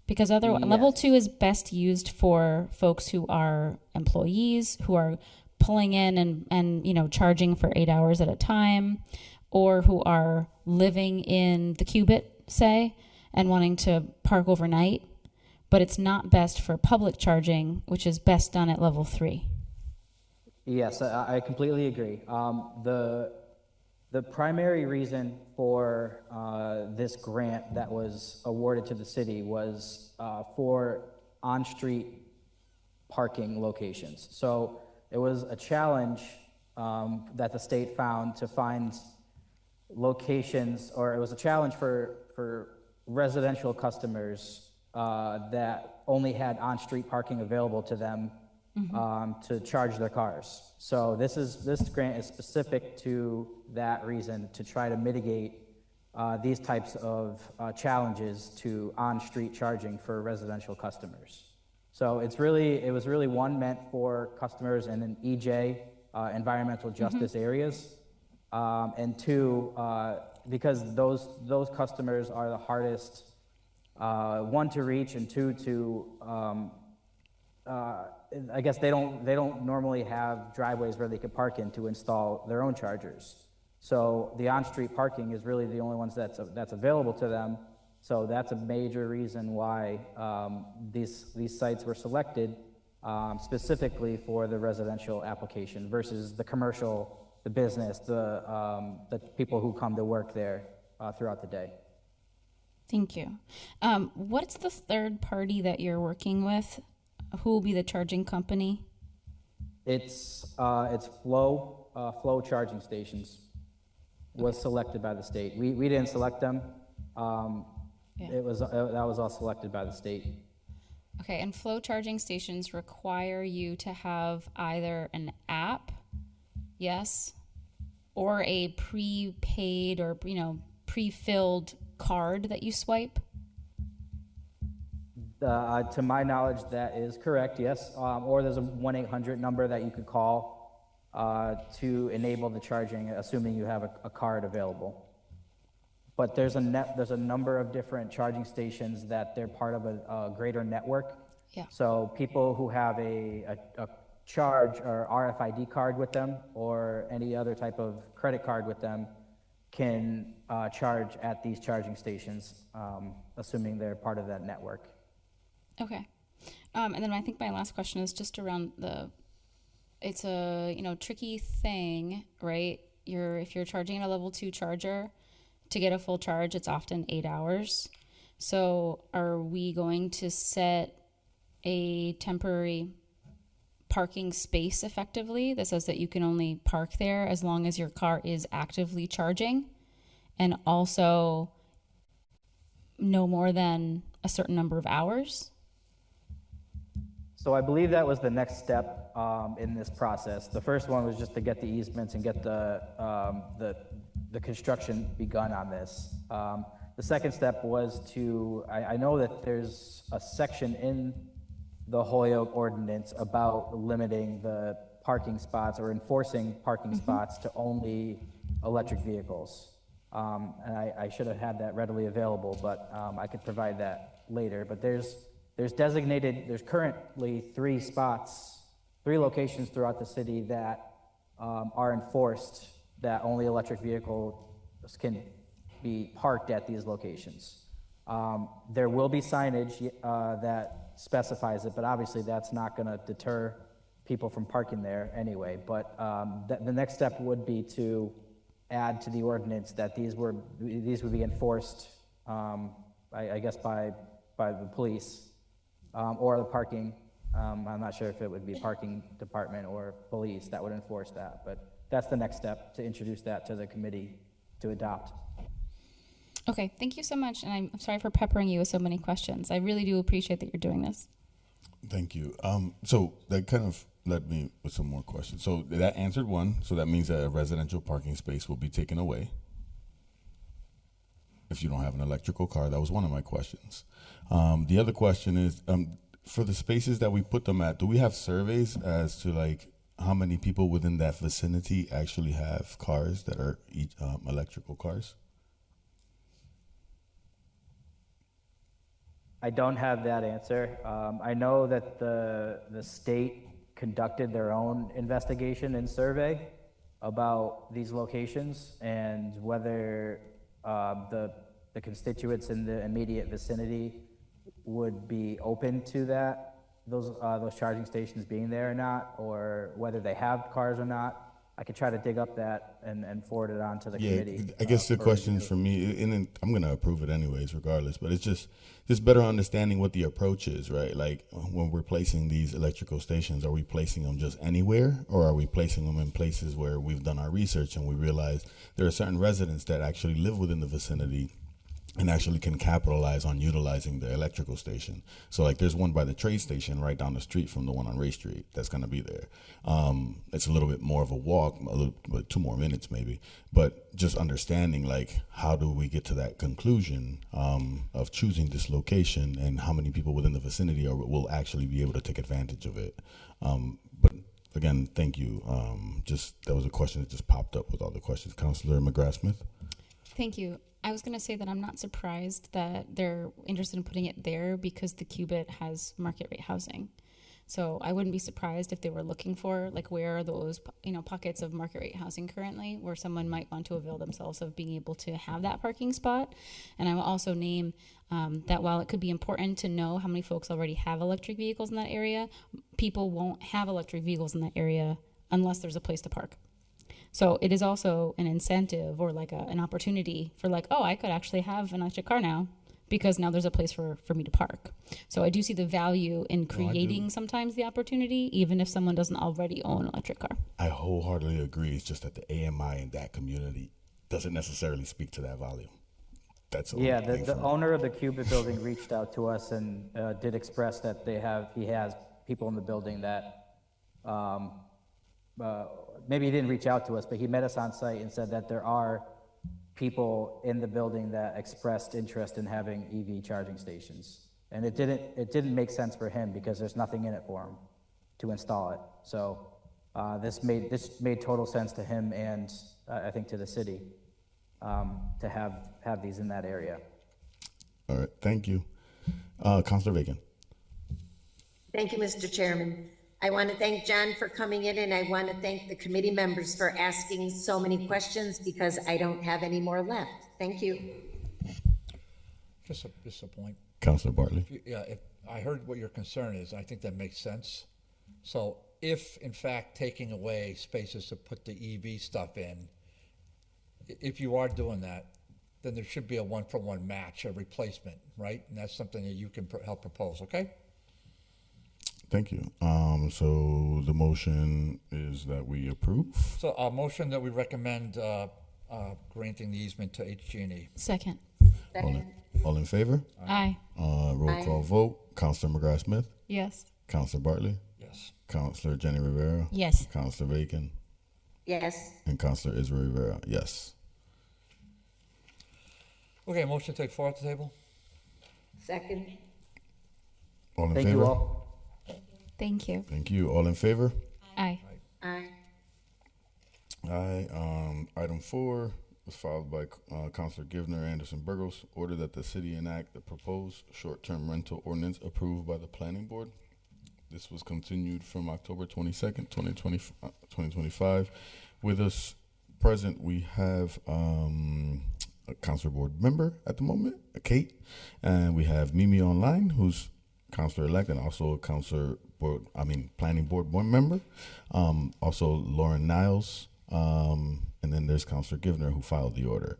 Because level 2 is best used for folks who are employees, who are pulling in and charging for 8 hours at a time, or who are living in the Cubit, say, and wanting to park overnight. But it's not best for public charging, which is best done at level 3. Yes, I completely agree. The primary reason for this grant that was awarded to the city was for on-street parking locations. So it was a challenge that the state found to find locations, or it was a challenge for residential customers that only had on-street parking available to them to charge their cars. So this grant is specific to that reason, to try to mitigate these types of challenges to on-street charging for residential customers. So it was really one meant for customers in an EJ, environmental justice areas, and two, because those customers are the hardest, one to reach, and two to I guess they don't normally have driveways where they could park in to install their own chargers. So the on-street parking is really the only ones that's available to them. So that's a major reason why these sites were selected specifically for the residential application versus the commercial, the business, the people who come to work there throughout the day. Thank you. What's the third party that you're working with? Who will be the charging company? It's Flow charging stations was selected by the state. We didn't select them. That was all selected by the state. Okay, and Flow charging stations require you to have either an app, yes, or a prepaid or pre-filled card that you swipe. To my knowledge, that is correct, yes. Or there's a 1-800 number that you could call to enable the charging, assuming you have a card available. But there's a number of different charging stations that they're part of a greater network. Yeah. So people who have a charge or RFID card with them or any other type of credit card with them can charge at these charging stations, assuming they're part of that network. Okay. And then I think my last question is just around it's a, tricky thing, right? If you're charging a level 2 charger, to get a full charge, it's often 8 hours. So are we going to set a temporary parking space effectively that says that you can only park there as long as your car is actively charging, and also no more than a certain number of hours? So I believe that was the next step in this process. The first one was just to get the easements and get the the construction begun on this. The second step was I know that there's a section in the Holyoke ordinance about limiting the parking spots or enforcing parking spots to only electric vehicles. And I should have had that readily available, but I could provide that later. But there's currently 3 locations throughout the city that are enforced that only electric vehicles can be parked at these locations. There will be signage that specifies it, but obviously that's not going to deter people from parking there anyway. But the next step would be to add to the ordinance that these would be enforced, I guess by the police or the parking. I'm not sure if it would be parking department or police that would enforce that, but that's the next step, to introduce that to the committee to adopt. Okay, thank you so much, and I'm sorry for peppering you with so many questions. I really do appreciate that you're doing this. Thank you. So that kind of led me with some more questions. So that answered one. So that means that a residential parking space will be taken away if you don't have an electrical car. That was one of my questions. The other question is, for the spaces that we put them at, do we have surveys as to like how many people within that vicinity actually have cars that are electrical cars? I don't have that answer. I know that the state conducted their own investigation and survey about these locations and whether the constituents in the immediate vicinity would be open to those charging stations being there or not, or whether they have cars or not. I could try to dig up that and forward it on to the committee. I guess the question for me, and I'm going to approve it anyways, regardless, but it's just better understanding what the approach is, right? Like when we're placing these electrical stations, are we placing them just anywhere, or are we placing them in places where we've done our research and we realize there are certain residents that actually live within the vicinity and actually can capitalize on utilizing the electrical station. So like there's one by the trade station right down the street from the one on Ray Street that's gonna be there. It's a little bit more of a walk, but 2 more minutes maybe. But just understanding like how do we get to that conclusion of choosing this location and how many people within the vicinity will actually be able to take advantage of it. But again, thank you. That was a question that just popped up with all the questions. Councilor McGrath-Smith? Thank you. I was going to say that I'm not surprised that they're interested in putting it there because the Qubit has market rate housing. So I wouldn't be surprised if they were looking for like where are those pockets of market rate housing currently where someone might want to avail themselves of being able to have that parking spot. And I will also name that while it could be important to know how many folks already have electric vehicles in that area, people won't have electric vehicles in that area unless there's a place to park. So it is also an incentive or like an opportunity for like, oh, I could actually have an electric car now because now there's a place for me to park. So I do see the value in creating sometimes the opportunity, even if someone doesn't already own an electric car. I wholeheartedly agree. It's just that the AMI in that community doesn't necessarily speak to that volume. That's the owner of the Qubit building reached out to us and did express that he has people in the building that maybe he didn't reach out to us, but he met us on site and said that there are people in the building that expressed interest in having EV charging stations. And it didn't make sense for him because there's nothing in it for him to install it. So this made total sense to him and I think to the city to have these in that area. All right, thank you. Councilor Bacon. Thank you, Mr. Chairman. I want to thank John for coming in, and I want to thank the committee members for asking so many questions because I don't have any more left. Thank you. Just a point. Councilor Bartley. If I heard what your concern is, I think that makes sense. So if, in fact, taking away spaces to put the EV stuff in, if you are doing that, then there should be a one-for-one match, a replacement, right? And that's something that you can help propose, okay? Thank you. So the motion is that we approve. So a motion that we recommend granting the easement to HG&E. Second. All in favor? Aye. Roll call vote. Councilor McGrath-Smith? Yes. Councilor Bartley? Yes. Councilor Jenny Rivera? Yes. Councilor Bacon? Yes. And Councilor Israel Rivera? Yes. Okay, motion to take 4 off the table? Second? All in Thank favor? you all. Thank you. Thank you. All in favor? Aye. Aye. Aye. Item 4 was filed by Councilor Givner, Anderson, Burgos. Order that the city enact the proposed short-term rental ordinance approved by the planning board. This was continued from October 22nd, 2025. With us present, we have a councilor board member at the moment, Kate, and we have Mimi online, who's councilor-elect and also a planning board member. Also Lauren Niles, and then there's Councilor Givner who filed the order.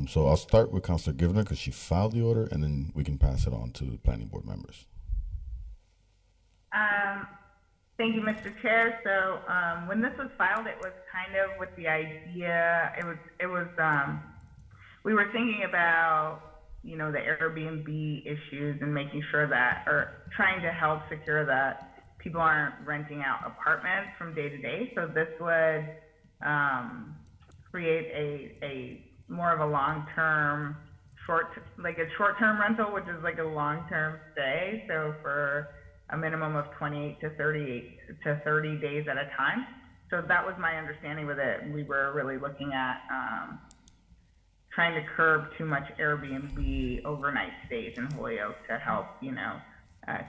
So I'll start with Councilor Givner because she filed the order, and then we can pass it on to the planning board members. Thank you, Mr. Chair. So when this was filed, it was kind of with the idea, we were thinking about, the Airbnb issues and making sure that, or trying to help secure that people aren't renting out apartments from day to day. So this would create a more of a long-term, short-term rental, which is like a long-term stay. So for a minimum of 28 to 30 days at a time. So that was my understanding with it. We were really looking at trying to curb too much Airbnb overnight stays in Holyoke to help,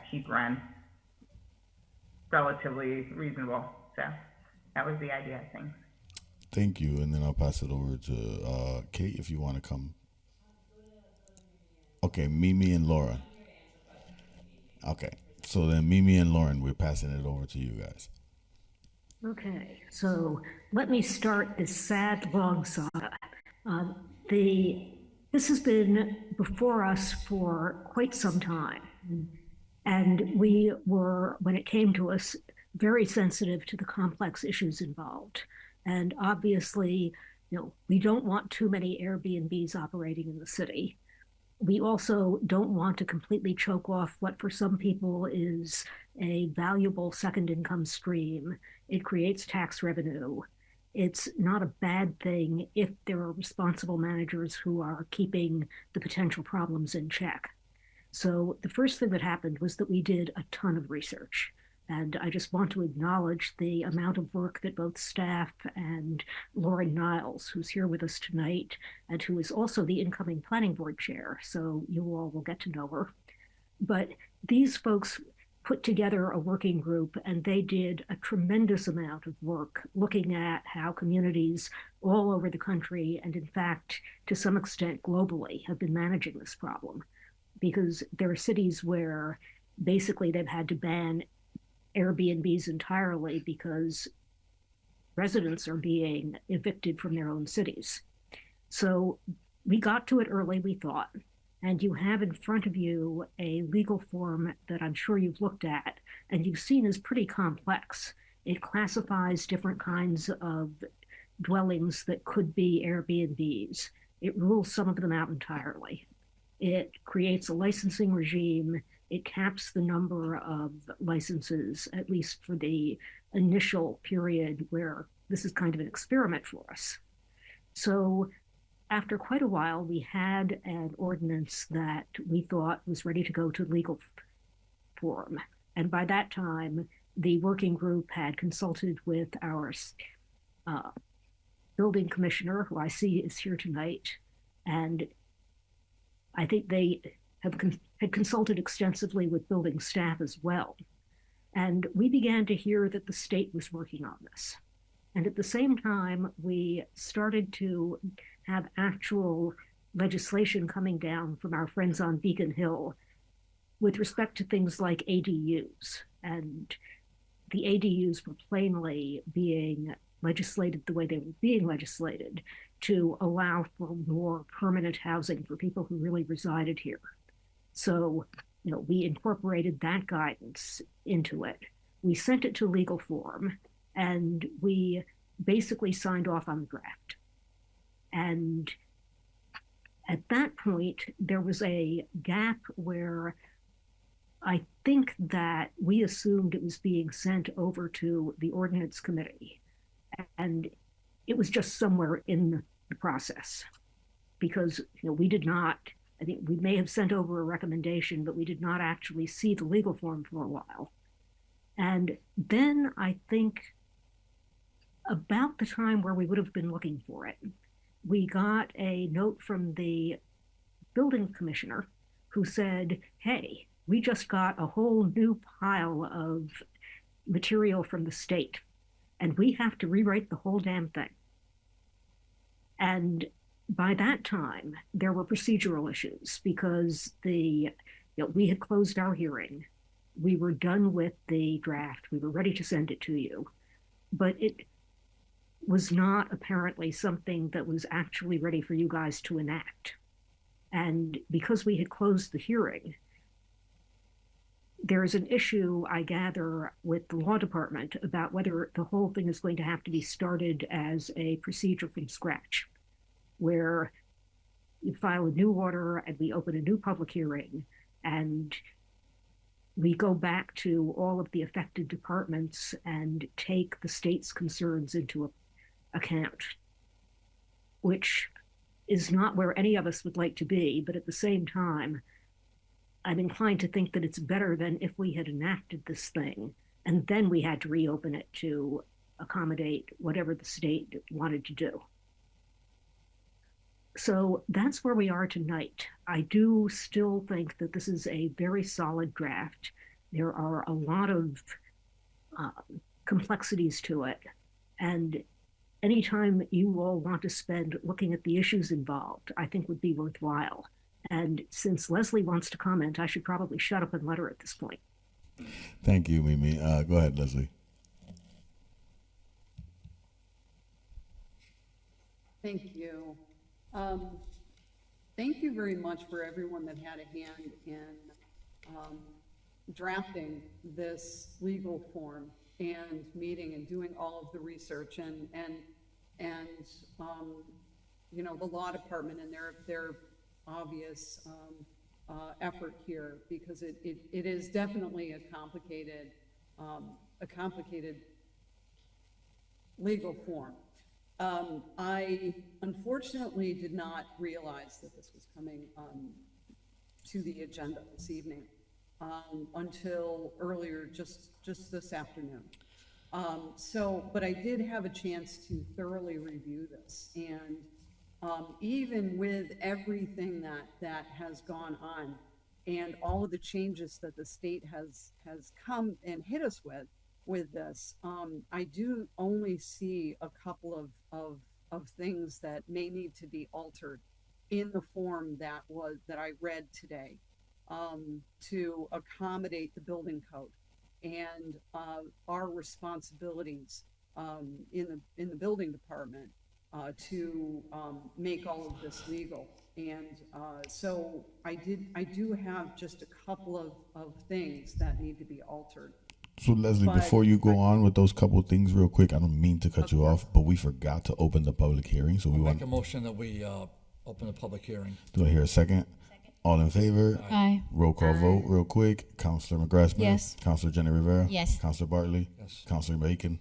keep rent relatively reasonable. So that was the idea, I think. Thank you, and then I'll pass it over to Kate if you want to come. Okay, Mimi and Laura. Okay. So then Mimi and Lauren, we're passing it over to you guys. Okay, so let me start this sad, long saga. This has been before us for quite some time. And we were, when it came to us, very sensitive to the complex issues involved. And obviously, we don't want too many Airbnbs operating in the city. We also don't want to completely choke off what for some people is a valuable second income stream. It creates tax revenue. It's not a bad thing if there are responsible managers who are keeping the potential problems in check. So the first thing that happened was that we did a ton of research. And I just want to acknowledge the amount of work that both staff and Lauren Niles, who's here with us tonight, and who is also the incoming planning board chair, so you all will get to know her. But these folks put together a working group, and they did a tremendous amount of work looking at how communities all over the country, and in fact, to some extent globally, have been managing this problem. Because there are cities where basically they've had to ban Airbnbs entirely because residents are being evicted from their own cities. So we got to it early, we thought, and you have in front of you a legal form that I'm sure you've looked at and you've seen is pretty complex. It classifies different kinds of dwellings that could be Airbnbs. It rules some of them out entirely. It creates a licensing regime. It caps the number of licenses, at least for the initial period where this is kind of an experiment for us. So after quite a while, we had an ordinance that we thought was ready to go to legal form. And by that time, the working group had consulted with our building commissioner, who I see is here tonight, and I think they had consulted extensively with building staff as well. And we began to hear that the state was working on this. And at the same time, we started to have actual legislation coming down from our friends on Beacon Hill with respect to things like ADUs. And the ADUs were plainly being legislated the way they were being legislated to allow for more permanent housing for people who really resided here. So, we incorporated that guidance into it. We sent it to legal form, and we basically signed off on the draft. And at that point, there was a gap where I think that we assumed it was being sent over to the Ordinance Committee, and it was just somewhere in the process. because, we did not, I think we may have sent over a recommendation, but we did not actually see the legal form for a while. And then I think about the time where we would have been looking for it, we got a note from the building commissioner who said, hey, we just got a whole new pile of material from the state, and we have to rewrite the whole damn thing. And by that time, there were procedural issues because we had closed our hearing. We were done with the draft. We were ready to send it to you. But it was not apparently something that was actually ready for you guys to enact. And because we had closed the hearing, there is an issue, I gather, with the law department about whether the whole thing is going to have to be started as a procedure from scratch, where you file a new order and we open a new public hearing and we go back to all of the affected departments and take the state's concerns into account, which is not where any of us would like to be. But at the same time, I'm inclined to think that it's better than if we had enacted this thing and then we had to reopen it to accommodate whatever the state wanted to do. So that's where we are tonight. I do still think that this is a very solid draft. There are a lot of complexities to it. And anytime you all want to spend looking at the issues involved, I think would be worthwhile. And since Leslie wants to comment, I should probably shut up and let her at this point. Thank you, Mimi. Go ahead, Leslie. Thank you. Thank you very much for everyone that had a hand in drafting this legal form and meeting and doing all of the research and the law department and their obvious effort here, because it is definitely a complicated legal form. I unfortunately did not realize that this was coming to the agenda this evening until earlier, just this afternoon. But I did have a chance to thoroughly review this, and even with everything that has gone on and all of the changes that the state has come and hit us with this, I do only see a couple of things that may need to be altered in the form that I read today, to accommodate the building code and our responsibilities in the building department to make all of this legal. And so I do have just a couple of things that need to be altered. So Leslie, before you go on with those couple of things real quick, I don't mean to cut you off, but we forgot to open the public hearing. So we want Make a motion that we open the public hearing. Do I hear a second? All in favor? Aye. Roll call vote real quick. Counselor McGrath-Smith? Yes. Counselor Jenny Rivera? Yes. Counselor Bartley? Yes. Counselor Bacon?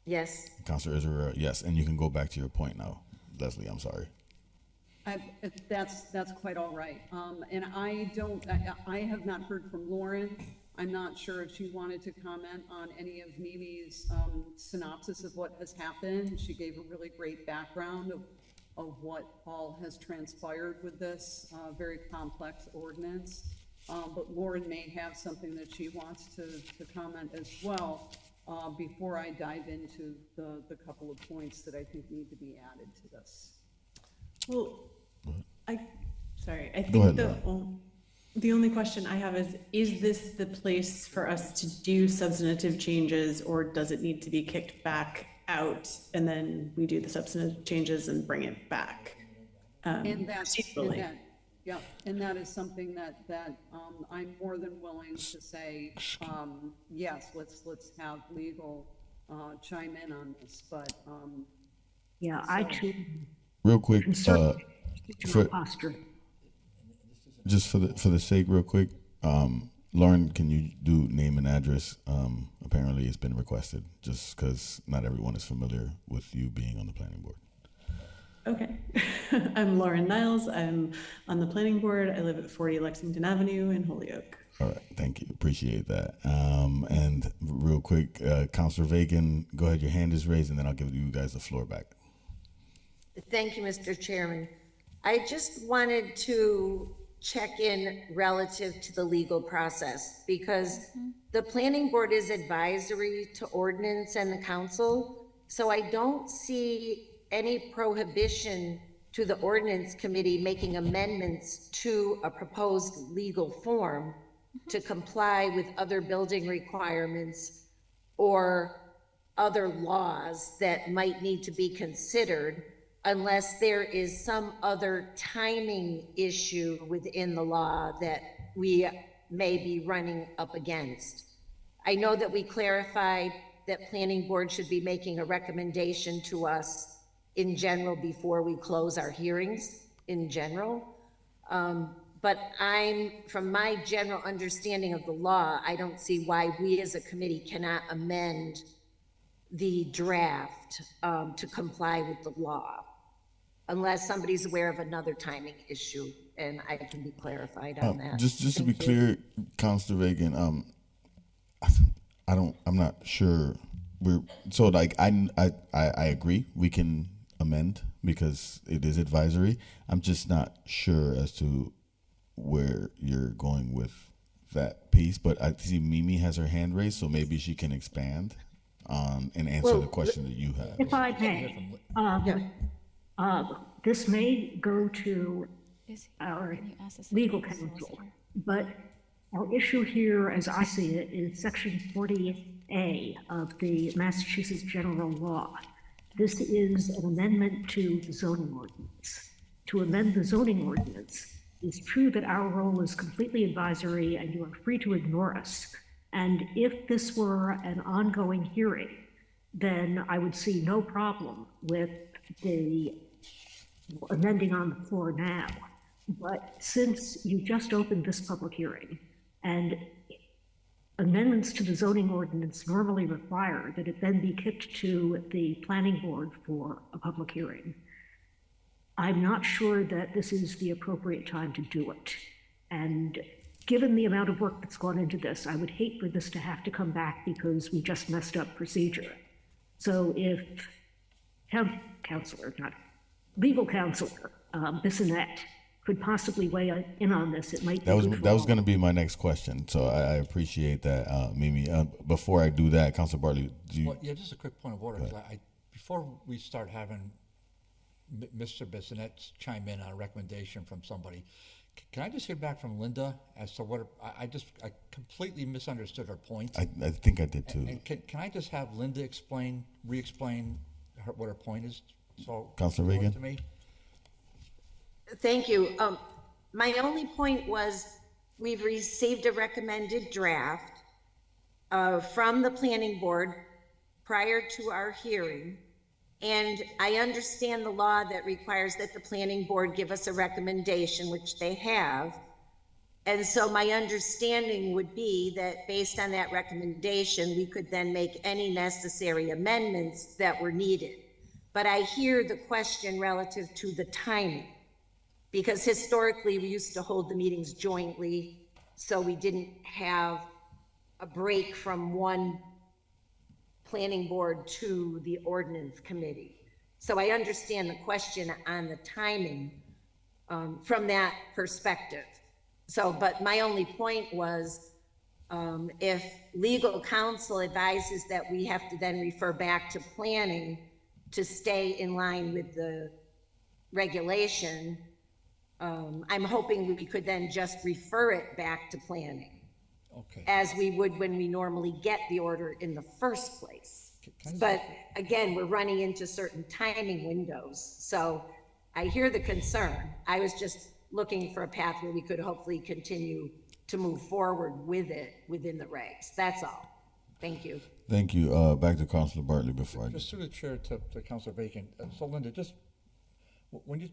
Yes. Counselor Israel? Yes. And you can go back to your point now. Leslie, I'm sorry. That's quite all right. And I have not heard from Lauren. I'm not sure if she wanted to comment on any of Mimi's synopsis of what has happened. She gave a really great background of what all has transpired with this very complex ordinance. But Lauren may have something that she wants to comment as well before I dive into the couple of points that I think need to be added to this. Well, I Go think ahead, the only question I have is this the place for us to do substantive changes, or does it need to be kicked back out and then we do the substantive changes and bring it back? And procedurally? And that is something that I'm more than willing to say, yes, let's have legal chime in on this, but Yeah, I too. Real quick, Concerned for- posture. just for the sake, real quick, Lauren, can you do name and address? Apparently, it's been requested, just because not everyone is familiar with you being on the planning board. Okay. I'm Lauren Niles. I'm on the planning board. I live at 40 Lexington Avenue in Holyoke. All right, thank you. Appreciate that. And real quick, Councilor Vacan, go ahead. Your hand is raised, and then I'll give you guys the floor back. Thank you, Mr. Chairman. I just wanted to check in relative to the legal process because the planning board is advisory to ordinance and the council. So I don't see any prohibition to the ordinance committee making amendments to a proposed legal form to comply with other building requirements or other laws that might need to be considered unless there is some other timing issue within the law that we may be running up against. I know that we clarified that planning board should be making a recommendation to us in general before we close our hearings in general. But from my general understanding of the law, I don't see why we as a committee cannot amend the draft to comply with the law, unless somebody's aware of another timing issue, and I can be clarified on that. Just to be clear, Councilor Vacan, I'm not sure. I agree we can amend because it is advisory. I'm just not sure as to where you're going with that piece, but I see Mimi has her hand raised, so maybe she can expand on and answer the question that you have. If I may, this may go to our legal counsel, but our issue here, as I see it, is Section 40A of the Massachusetts General Law. This is an amendment to the zoning ordinance. To amend the zoning ordinance, it's true that our role is completely advisory and you are free to ignore us. And if this were an ongoing hearing, then I would see no problem with the amending on the floor now. But since you just opened this public hearing and amendments to the zoning ordinance normally require that it then be kicked to the planning board for a public hearing, I'm not sure that this is the appropriate time to do it. And given the amount of work that's gone into this, I would hate for this to have to come back because we just messed up procedure. So if legal counselor Bissonette could possibly weigh in on this, it might be That was going to be my next question, so I appreciate that, Mimi. Before I do that, Councilor Bartley, just a quick point of order. Before we start having Mr. Bissonette chime in on a recommendation from somebody, can I just hear back from Linda as to what I completely misunderstood her point. I think I did too. And can I just have Linda re-explain what her point is? So, Councilor Vacan? to me. Thank you. My only point was we've received a recommended draft from the planning board prior to our hearing. And I understand the law that requires that the planning board give us a recommendation, which they have. And so my understanding would be that based on that recommendation, we could then make any necessary amendments that were needed. But I hear the question relative to the timing, because historically we used to hold the meetings jointly, so we didn't have a break from one planning board to the ordinance committee. So I understand the question on the timing from that perspective. So, but my only point was if legal counsel advises that we have to then refer back to planning to stay in line with the regulation, I'm hoping we could then just refer it back to planning. Okay. As we would when we normally get the order in the first place. But again, we're running into certain timing windows. So I hear the concern. I was just looking for a path where we could hopefully continue to move forward with it within the regs. That's all. Thank you. Thank you. Back to Councilor Bartley before I just through the chair to Councilor Vacan. So Linda, just when you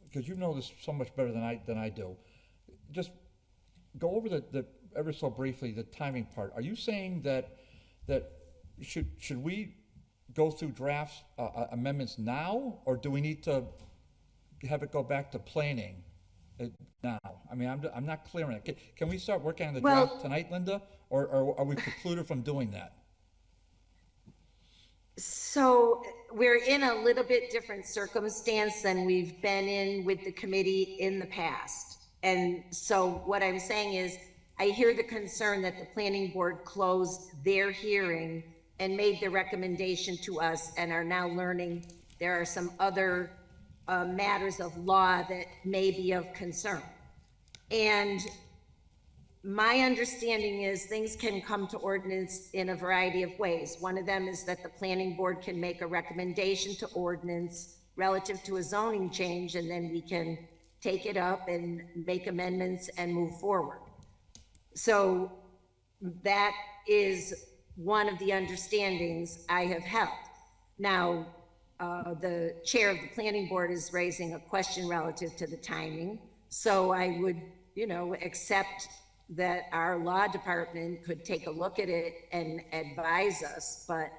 because you know this so much better than I do, just go over the ever so briefly the timing part. Are you saying that should we go through drafts, amendments now, or do we need to have it go back to planning now? I mean, I'm not clear on it. Can we start working on the Well- draft tonight, Linda, or are we precluded from doing that? So we're in a little bit different circumstance than we've been in with the committee in the past. And so what I'm saying is, I hear the concern that the planning board closed their hearing and made the recommendation to us and are now learning there are some other matters of law that may be of concern. And my understanding is things can come to ordinance in a variety of ways. One of them is that the planning board can make a recommendation to ordinance relative to a zoning change, and then we can take it up and make amendments and move forward. So that is one of the understandings I have held. Now, the chair of the planning board is raising a question relative to the timing. So I would, accept that our law department could take a look at it and advise us, but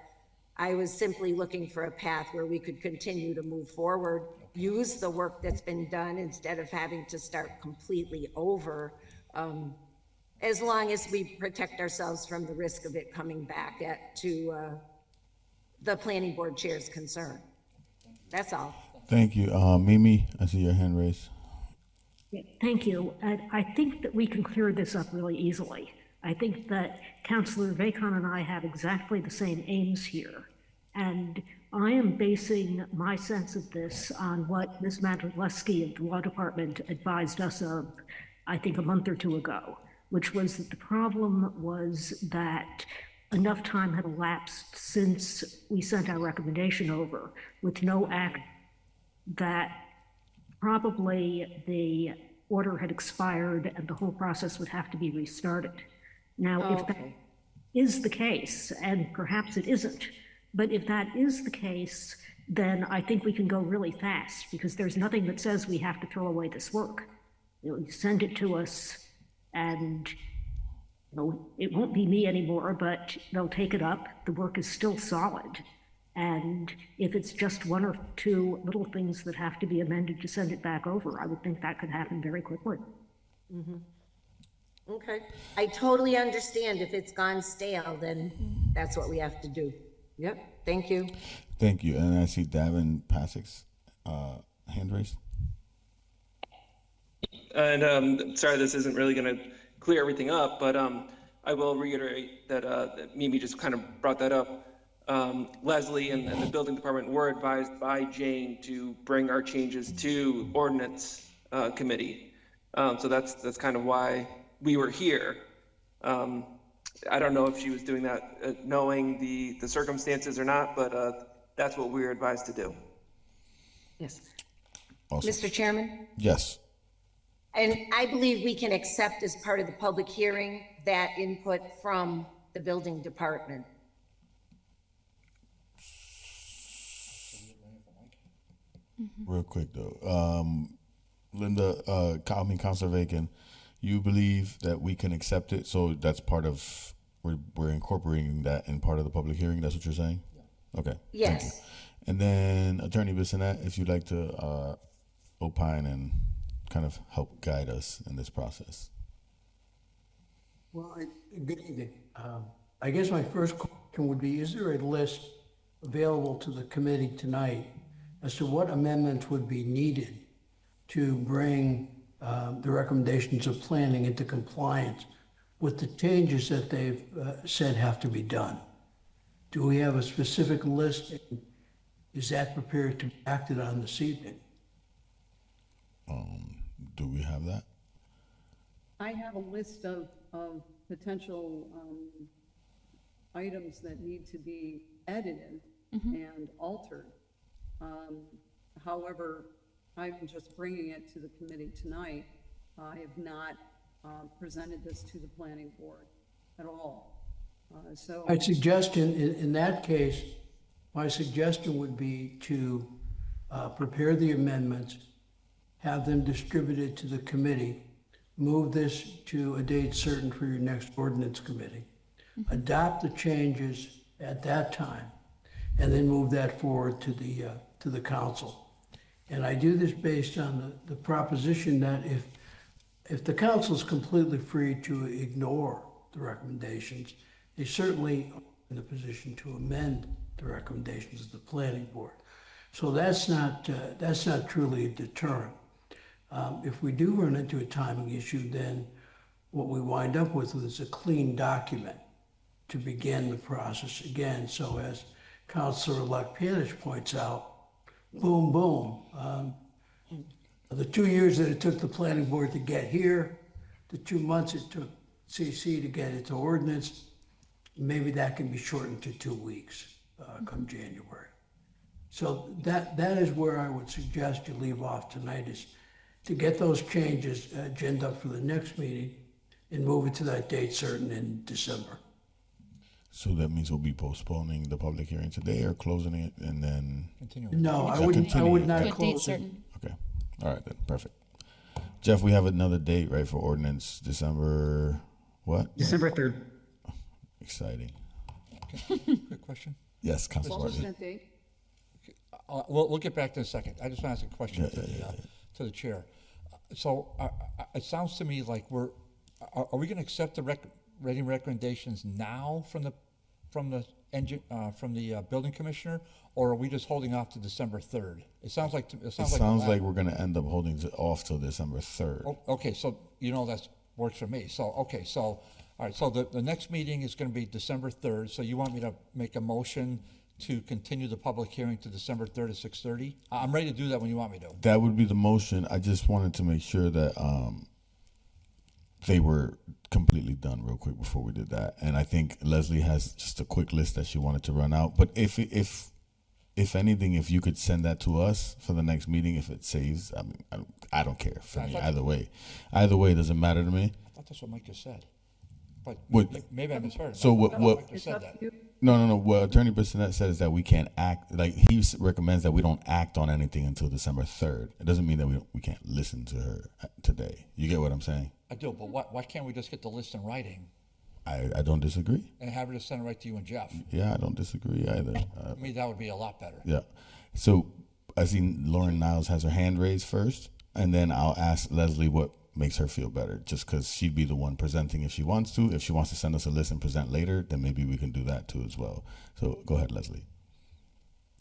I was simply looking for a path where we could continue to move forward, use the work that's been done instead of having to start completely over, as long as we protect ourselves from the risk of it coming back to the planning board chair's concern. That's all. Thank you. Mimi, I see your hand raised. Yeah, thank you. And I think that we can clear this up really easily. I think that Councillor Vacon and I have exactly the same aims here. And I am basing my sense of this on what Ms. Mandrelewski of the Law Department advised us of, I think, a month or two ago, which was that the problem was that enough time had elapsed since we sent our recommendation over with no act, that probably the order had expired and the whole process would have to be restarted. Now, if that is the case, and perhaps it isn't, but if that is the case, then I think we can go really fast, because there's nothing that says we have to throw away this work. You send it to us, and it won't be me anymore, but they'll take it up. The work is still solid. And if it's just one or two little things that have to be amended to send it back over, I would think that could happen very quickly. Mm-hmm. Okay. I totally understand if it's gone stale, then that's what we have to do. Yep. Thank you. Thank you. And I see Davin Passick's hand raised. And sorry, this isn't really going to clear everything up, but I will reiterate that Mimi just kind of brought that up. Leslie and the building department were advised by Jane to bring our changes to Ordinance Committee. So that's kind of why we were here. I don't know if she was doing that knowing the circumstances or not, but that's what we were advised to do. Yes. Awesome. Mr. Chairman? Yes. And I believe we can accept as part of the public hearing that input from the building department. Real quick though, Linda, Councilor Vacon, you believe that we can accept it, so that's part of, we're incorporating that in part of the public hearing, that's what you're saying? Yeah. Okay. Yes. Thank you. And then Attorney Bissonnette, if you'd like to opine and kind of help guide us in this process. Well, good evening. I guess my first question would be, is there a list available to the committee tonight as to what amendments would be needed to bring the recommendations of planning into compliance with the changes that they've said have to be done? Do we have a specific list? Is that prepared to be acted on this evening? Do we have that? I have a list of potential items that need to be edited and altered. However, I'm just bringing it to the committee tonight. I have not presented this to the planning board at all. So My suggestion, in that case, my suggestion would be to prepare the amendments, have them distributed to the committee, move this to a date certain for your next ordinance committee, adopt the changes at that time, and then move that forward to the council. And I do this based on the proposition that if the council is completely free to ignore the recommendations, they certainly are in a position to amend the recommendations of the planning board. So that's not truly a deterrent. If we do run into a timing issue, then what we wind up with is a clean document to begin the process again. So as Councilor-elect Panish points out, boom, boom. The 2 years that it took the planning board to get here, the 2 months it took CC to get it to ordinance, maybe that can be shortened to 2 weeks come January. So that is where I would suggest you leave off tonight, is to get those changes agended up for the next meeting and move it to that date certain in December. So that means we'll be postponing the public hearing today or closing it and then? No, I would not To a date close it. certain. Okay, all right then, perfect. Jeff, we have another date, right, for ordinance, December, what? December 3rd. Exciting. Quick question. Yes, Councilor What was Martin. that date? We'll get back to in a second. I just want to ask a question to the chair. So it sounds to me like are we going to accept the rating recommendations now from the building commissioner, or are we just holding off to December 3rd? It sounds like We're gonna end up holding it off till December 3rd. Okay, so that works for me. So all right. So the next meeting is going to be December 3rd. So you want me to make a motion to continue the public hearing to December 3rd at 6:30? I'm ready to do that when you want me to. That would be the motion. I just wanted to make sure that they were completely done real quick before we did that. And I think Leslie has just a quick list that she wanted to run out. But if anything, if you could send that to us for the next meeting, if it saves, I mean, I don't care for me either way. Either way, it doesn't matter to me. I thought that's what Mike just said. But What? maybe I misheard him. So what? Mike just said that. No. What Attorney Bissonnette said is that we can't act. Like, he recommends that we don't act on anything until December 3rd. It doesn't mean that we can't listen to her today. You get what I'm saying? I do, but why can't we just get the list in writing I don't disagree. and have her just send it right to you and Jeff? Yeah, I don't disagree either. I mean, that would be a lot better. Yeah. So I see Lauren Niles has her hand raised first, and then I'll ask Leslie what makes her feel better, just because she'd be the one presenting if she wants to. If she wants to send us a list and present later, then maybe we can do that too as well. So go ahead, Leslie.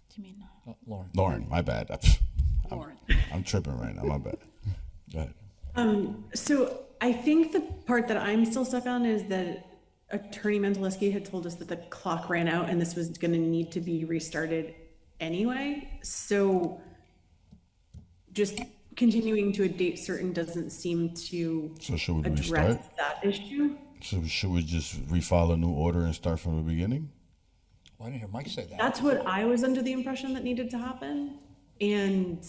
Do you mean Lauren? Lauren, my bad. Lauren. I'm tripping right now. My bad. Go ahead. So I think the part that I'm still stuck on is that Attorney Mentaleski had told us that the clock ran out and this was going to need to be restarted anyway. So just continuing to a date certain doesn't seem to So should we address restart? that issue. So should we just refile a new order and start from the beginning? Well, I didn't hear Mike say that. That's what I was under the impression that needed to happen. And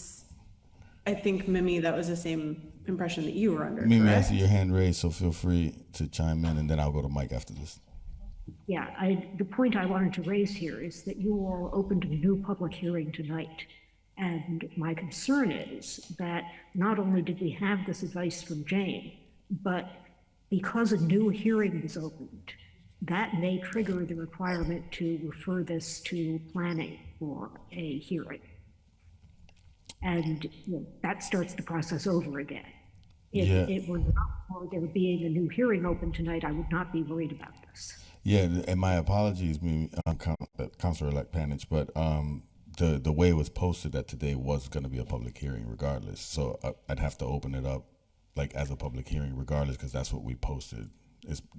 I think, Mimi, that was the same impression that you were under, Mimi, I correct? see your hand raised, so feel free to chime in, and then I'll go to Mike after this. Yeah, the point I wanted to raise here is that you all opened a new public hearing tonight. And my concern is that not only did we have this advice from Jane, but because a new hearing was opened, that may trigger the requirement to refer this to planning for a hearing. And that starts the process over again. If it were not for there being a new hearing open tonight, I would not be worried about this. Yeah, and my apologies, Councilor-elect Panich, but the way it was posted that today was going to be a public hearing regardless. So I'd have to open it up like as a public hearing regardless, because that's what we posted.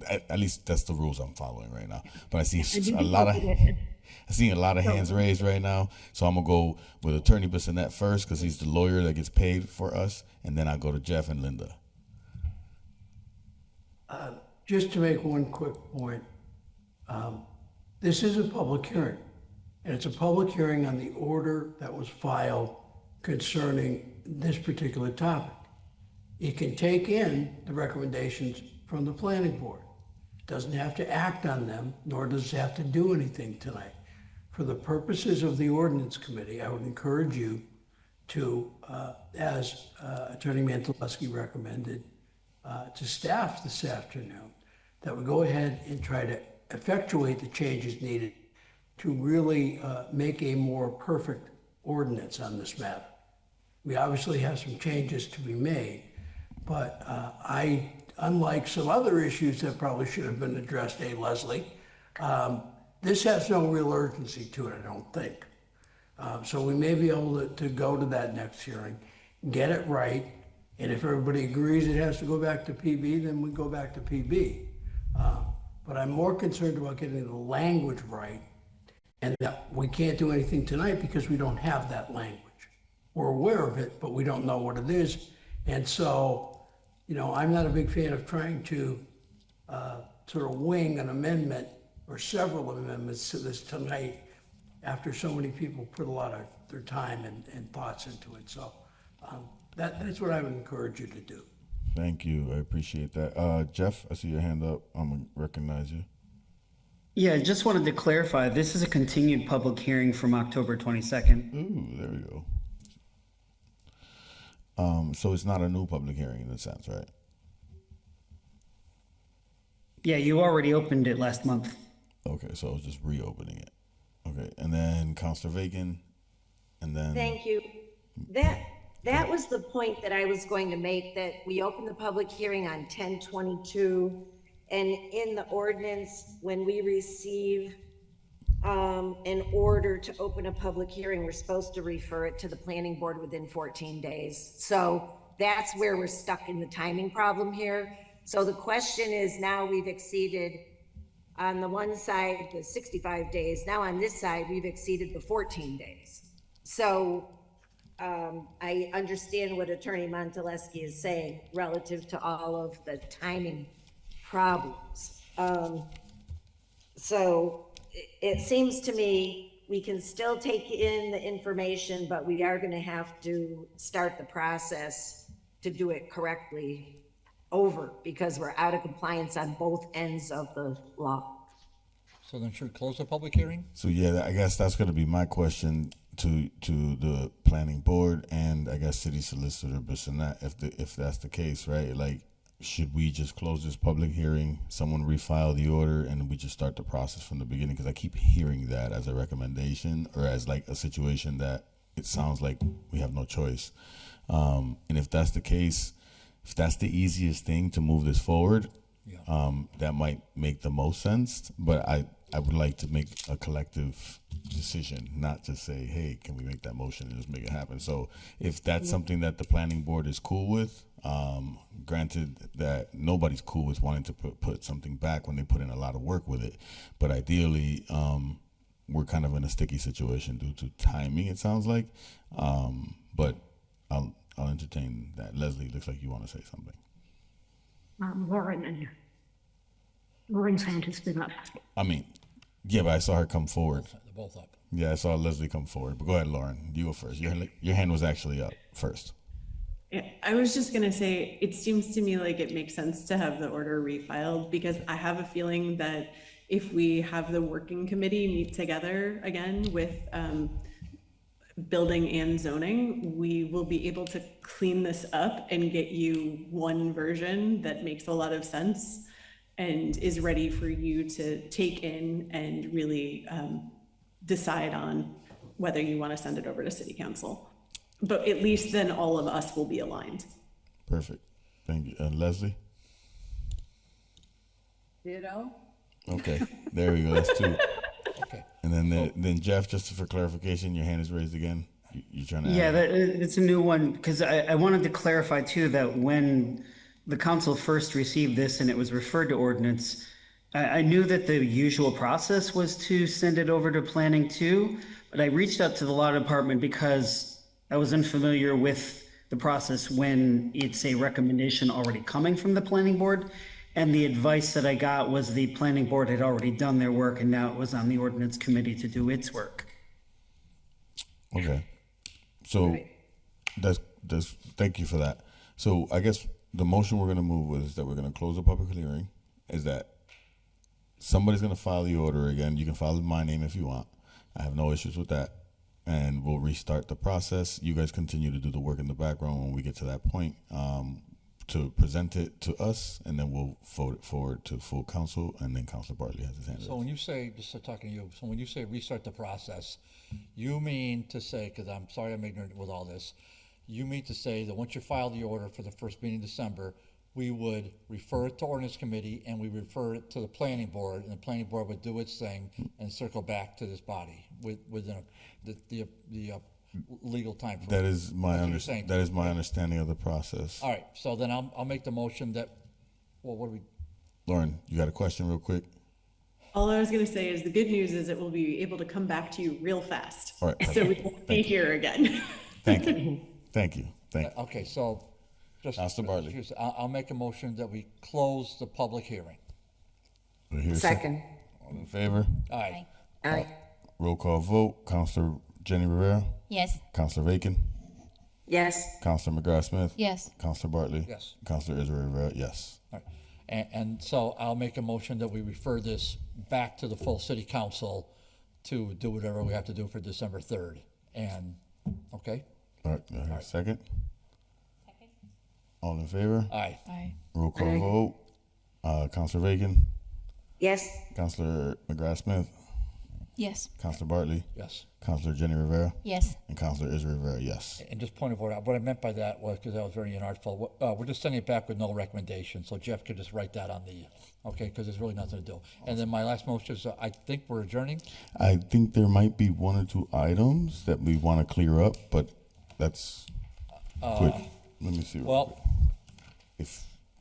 At least that's the rules I'm following right now. But I see a lot of hands raised right now. So I'm gonna go with Attorney Bissonnette first because he's the lawyer that gets paid for us, and then I'll go to Jeff and Linda. Just to make one quick point, this is a public hearing, and it's a public hearing on the order that was filed concerning this particular topic. You can take in the recommendations from the planning board. Doesn't have to act on them, nor does it have to do anything tonight. For the purposes of the Ordinance Committee, I would encourage you to, as Attorney Mentaleski recommended to staff this afternoon, that we go ahead and try to effectuate the changes needed to really make a more perfect ordinance on this matter. We obviously have some changes to be made, but unlike some other issues that probably should have been addressed, Leslie, this has no real urgency to it, I don't think. So we may be able to go to that next hearing, get it right, and if everybody agrees it has to go back to PB, then we go back to PB. But I'm more concerned about getting the language right, and that we can't do anything tonight because we don't have that language. We're aware of it, but we don't know what it is. And so, I'm not a big fan of trying to sort of wing an amendment or several amendments to this tonight after so many people put a lot of their time and thoughts into it. So that's what I would encourage you to do. Thank you. I appreciate that. Jeff, I see your hand up. I'm going to recognize you. Yeah, I just wanted to clarify, this is a continued public hearing from October 22nd. Ooh, there we go. So it's not a new public hearing in a sense, right? Yeah, you already opened it last month. Okay, so I was just reopening it. Okay, and then Councilor Vacan, and then... Thank you. That was the point that I was going to make, that we opened the public hearing on 10/22, and in the ordinance, when we receive an order to open a public hearing, we're supposed to refer it to the planning board within 14 days. So that's where we're stuck in the timing problem here. So the question is, now we've exceeded, on the one side, the 65 days. Now on this side, we've exceeded the 14 days. So I understand what Attorney Monteleschi is saying relative to all of the timing problems. So it seems to me we can still take in the information, but we are going to have to start the process to do it correctly over, because we're out of compliance on both ends of the law. So then should we close the public hearing? So yeah, I guess that's going to be my question to the planning board and I guess city solicitor Bissonnette, if that's the case, right? Like, should we just close this public hearing, someone refile the order, and we just start the process from the beginning? Because I keep hearing that as a recommendation or as like a situation that it sounds like we have no choice. And if that's the case, if that's the easiest thing to move this forward, that might make the most sense. But I would like to make a collective decision, not just say, hey, can we make that motion and just make it happen? So if that's something that the planning board is cool with, granted that nobody's cool with wanting to put something back when they put in a lot of work with it. But ideally, we're kind of in a sticky situation due to timing, it sounds like. But I'll entertain that. Leslie, looks like you want to say something. Lauren's hand has been up. I mean, yeah, but I saw her come forward. They're both up. Yeah, I saw Leslie come forward. But go ahead, Lauren. You go first. Your hand was actually up first. Yeah, I was just going to say, it seems to me like it makes sense to have the order refiled, because I have a feeling that if we have the working committee meet together again with building and zoning, we will be able to clean this up and get you one version that makes a lot of sense and is ready for you to take in and really decide on whether you want to send it over to city council. But at least then all of us will be aligned. Perfect. Thank you. And Leslie? Ditto. Okay, there we go. That's two. Okay. And then Jeff, just for clarification, your hand is raised again. You're trying to Yeah, it's a new one, because I wanted to clarify too that when the council first received this and it was referred to ordinance, I knew that the usual process was to send it over to planning too, but I reached out to the law department because I was unfamiliar with the process when it's a recommendation already coming from the planning board. And the advice that I got was the planning board had already done their work and now it was on the ordinance committee to do its work. Okay. So that's thank you for that. So I guess the motion we're going to move with is that we're going to close the public hearing, is that somebody's going to file the order again. You can file in my name if you want. I have no issues with that. And we'll restart the process. You guys continue to do the work in the background when we get to that point. to present it to us, and then we'll vote it forward to full council, and then Councilor Bartley has his hand So raised. when you say, just talking to you, so when you say restart the process, you mean to say, because I'm sorry I'm ignorant with all this, you mean to say that once you file the order for the first meeting in December, we would refer it to Ordinance Committee and we refer it to the Planning Board, and the Planning Board would do its thing and circle back to this body within the legal time frame. That is my That's what you're saying. that is my understanding of the process. All right, so then I'll make the motion that, well, what do we, Lauren, you got a question real quick? All I was gonna say is the good news is that we'll be able to come back to you real fast. All right, So we won't be here again. Thank you. Thank you. okay, so just. Councilor Bartley. excuse- I'll make a motion that we close the public hearing. Do I hear a Second. All in favor? Aye. Aye. Roll call vote. Councilor Jenny Rivera? Yes. Councilor Bacon? Yes. Councilor McGrath Smith? Yes. Councilor Bartley? Yes. Councilor Israel Rivera? Yes. All right. And so I'll make a motion that we refer this back to the full city council to do whatever we have to do for December 3rd. And, okay? All right, do I hear a second? All in favor? Aye. Aye. Roll call Aye. vote. Councilor Bacon? Yes. Councilor McGrath Smith? Yes. Councilor Bartley? Yes. Councilor Jenny Rivera? Yes. And Councilor Israel Rivera? Yes. And just point of order, what I meant by that was, because that was very inartful, we're just sending it back with no recommendation, so Jeff could just write that on the, okay, because there's really nothing to do. And then my last motion is, I think we're adjourning. I think there might be one or two items that we want to clear up, but that's quick. Let me see. real well- quick.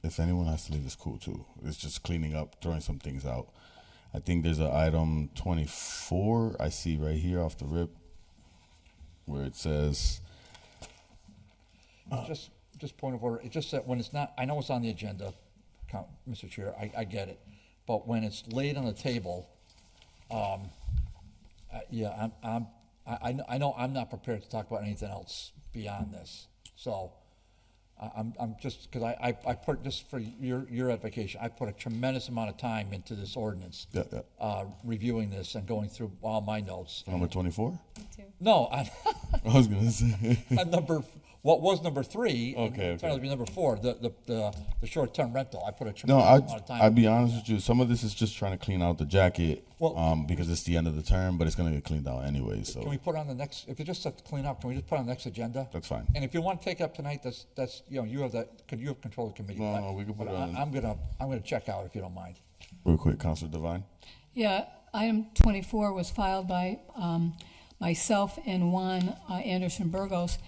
If anyone has to leave, it's cool too. It's just cleaning up, throwing some things out. I think there's an item 24 I see right here off the rip where it says, Just point of order, it's just that when it's not, I know it's on the agenda, Mr. Chair, I get it, but when it's laid on the table, yeah, I know I'm not prepared to talk about anything else beyond this, so I'm just, because I put, just for your edification, I put a tremendous amount of time into this ordinance, reviewing this and going through all my notes. number 24? No, I was going to say. What was number 3? Okay, It's trying to be number 4, the short-term rental. I put a No, tremendous amount of time. I'd be honest with you. Some of this is just trying to clean out the jacket, Well- because it's the end of the term, but it's going to get cleaned out anyway. So Can we put on the next, if you just have to clean up, can we just put on the next agenda? that's fine. And if you want to take it up tonight, that's, you have that, could you have control of the committee? No, we can put But it on. I'm gonna check out if you don't mind. Real quick, Councilor Devine. Yeah, item 24 was filed by myself and Juan Anderson Burgos,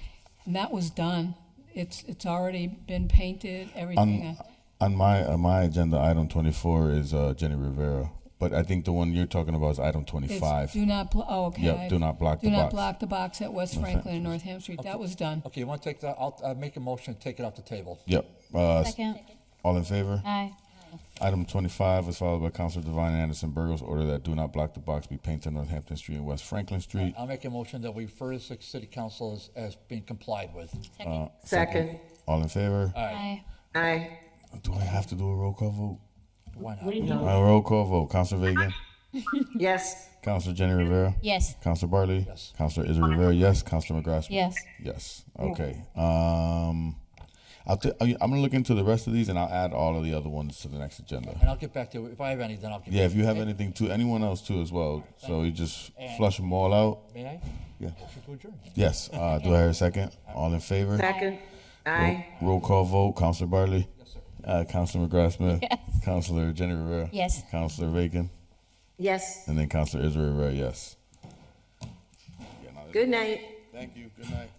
and that was done. It's already been painted, everything. On my agenda, item 24 is Jenny Rivera, but I think the one you're talking about is item 25. It's do not, okay. Yep, do not block the Do not box. block the box at West Franklin and North Ham Street. That was done. Okay, you want to take that, I'll make a motion to take it off the table. Yep. Second. All in favor? Aye. Item 25 was followed by Councilor Devine and Anderson Burgos. Order that do not block the box be painted on Northampton Street and West Franklin Street. I'll make a motion that we refer this to city council as being complied with. Second. All in favor? Aye. Aye. Do I have to do a roll call vote? Why not? A roll call vote. Councilor Vagan? Yes. Councilor Jenny Rivera? Yes. Councilor Bartley? Yes. Councilor Israel Rivera? Yes. Councilor McGrath? Yes. Yes. Okay. I'm gonna look into the rest of these and I'll add all of the other ones to the next agenda. And I'll get back to you, if I have any, then I'll get back. Yeah, if you have Okay? anything too, anyone else too as well. So you just And- flush them all out. May I? Yeah. Motion to adjourn. Yes. Do I hear a second? All in favor? Second. Aye. Roll call vote. Councilor Bartley? Yes, sir. Councilor McGrath Smith? Yes. Councilor Jenny Rivera? Yes. Councilor Bacon? Yes. And then Councilor Israel Rivera, yes. Good night. Thank you. Good night.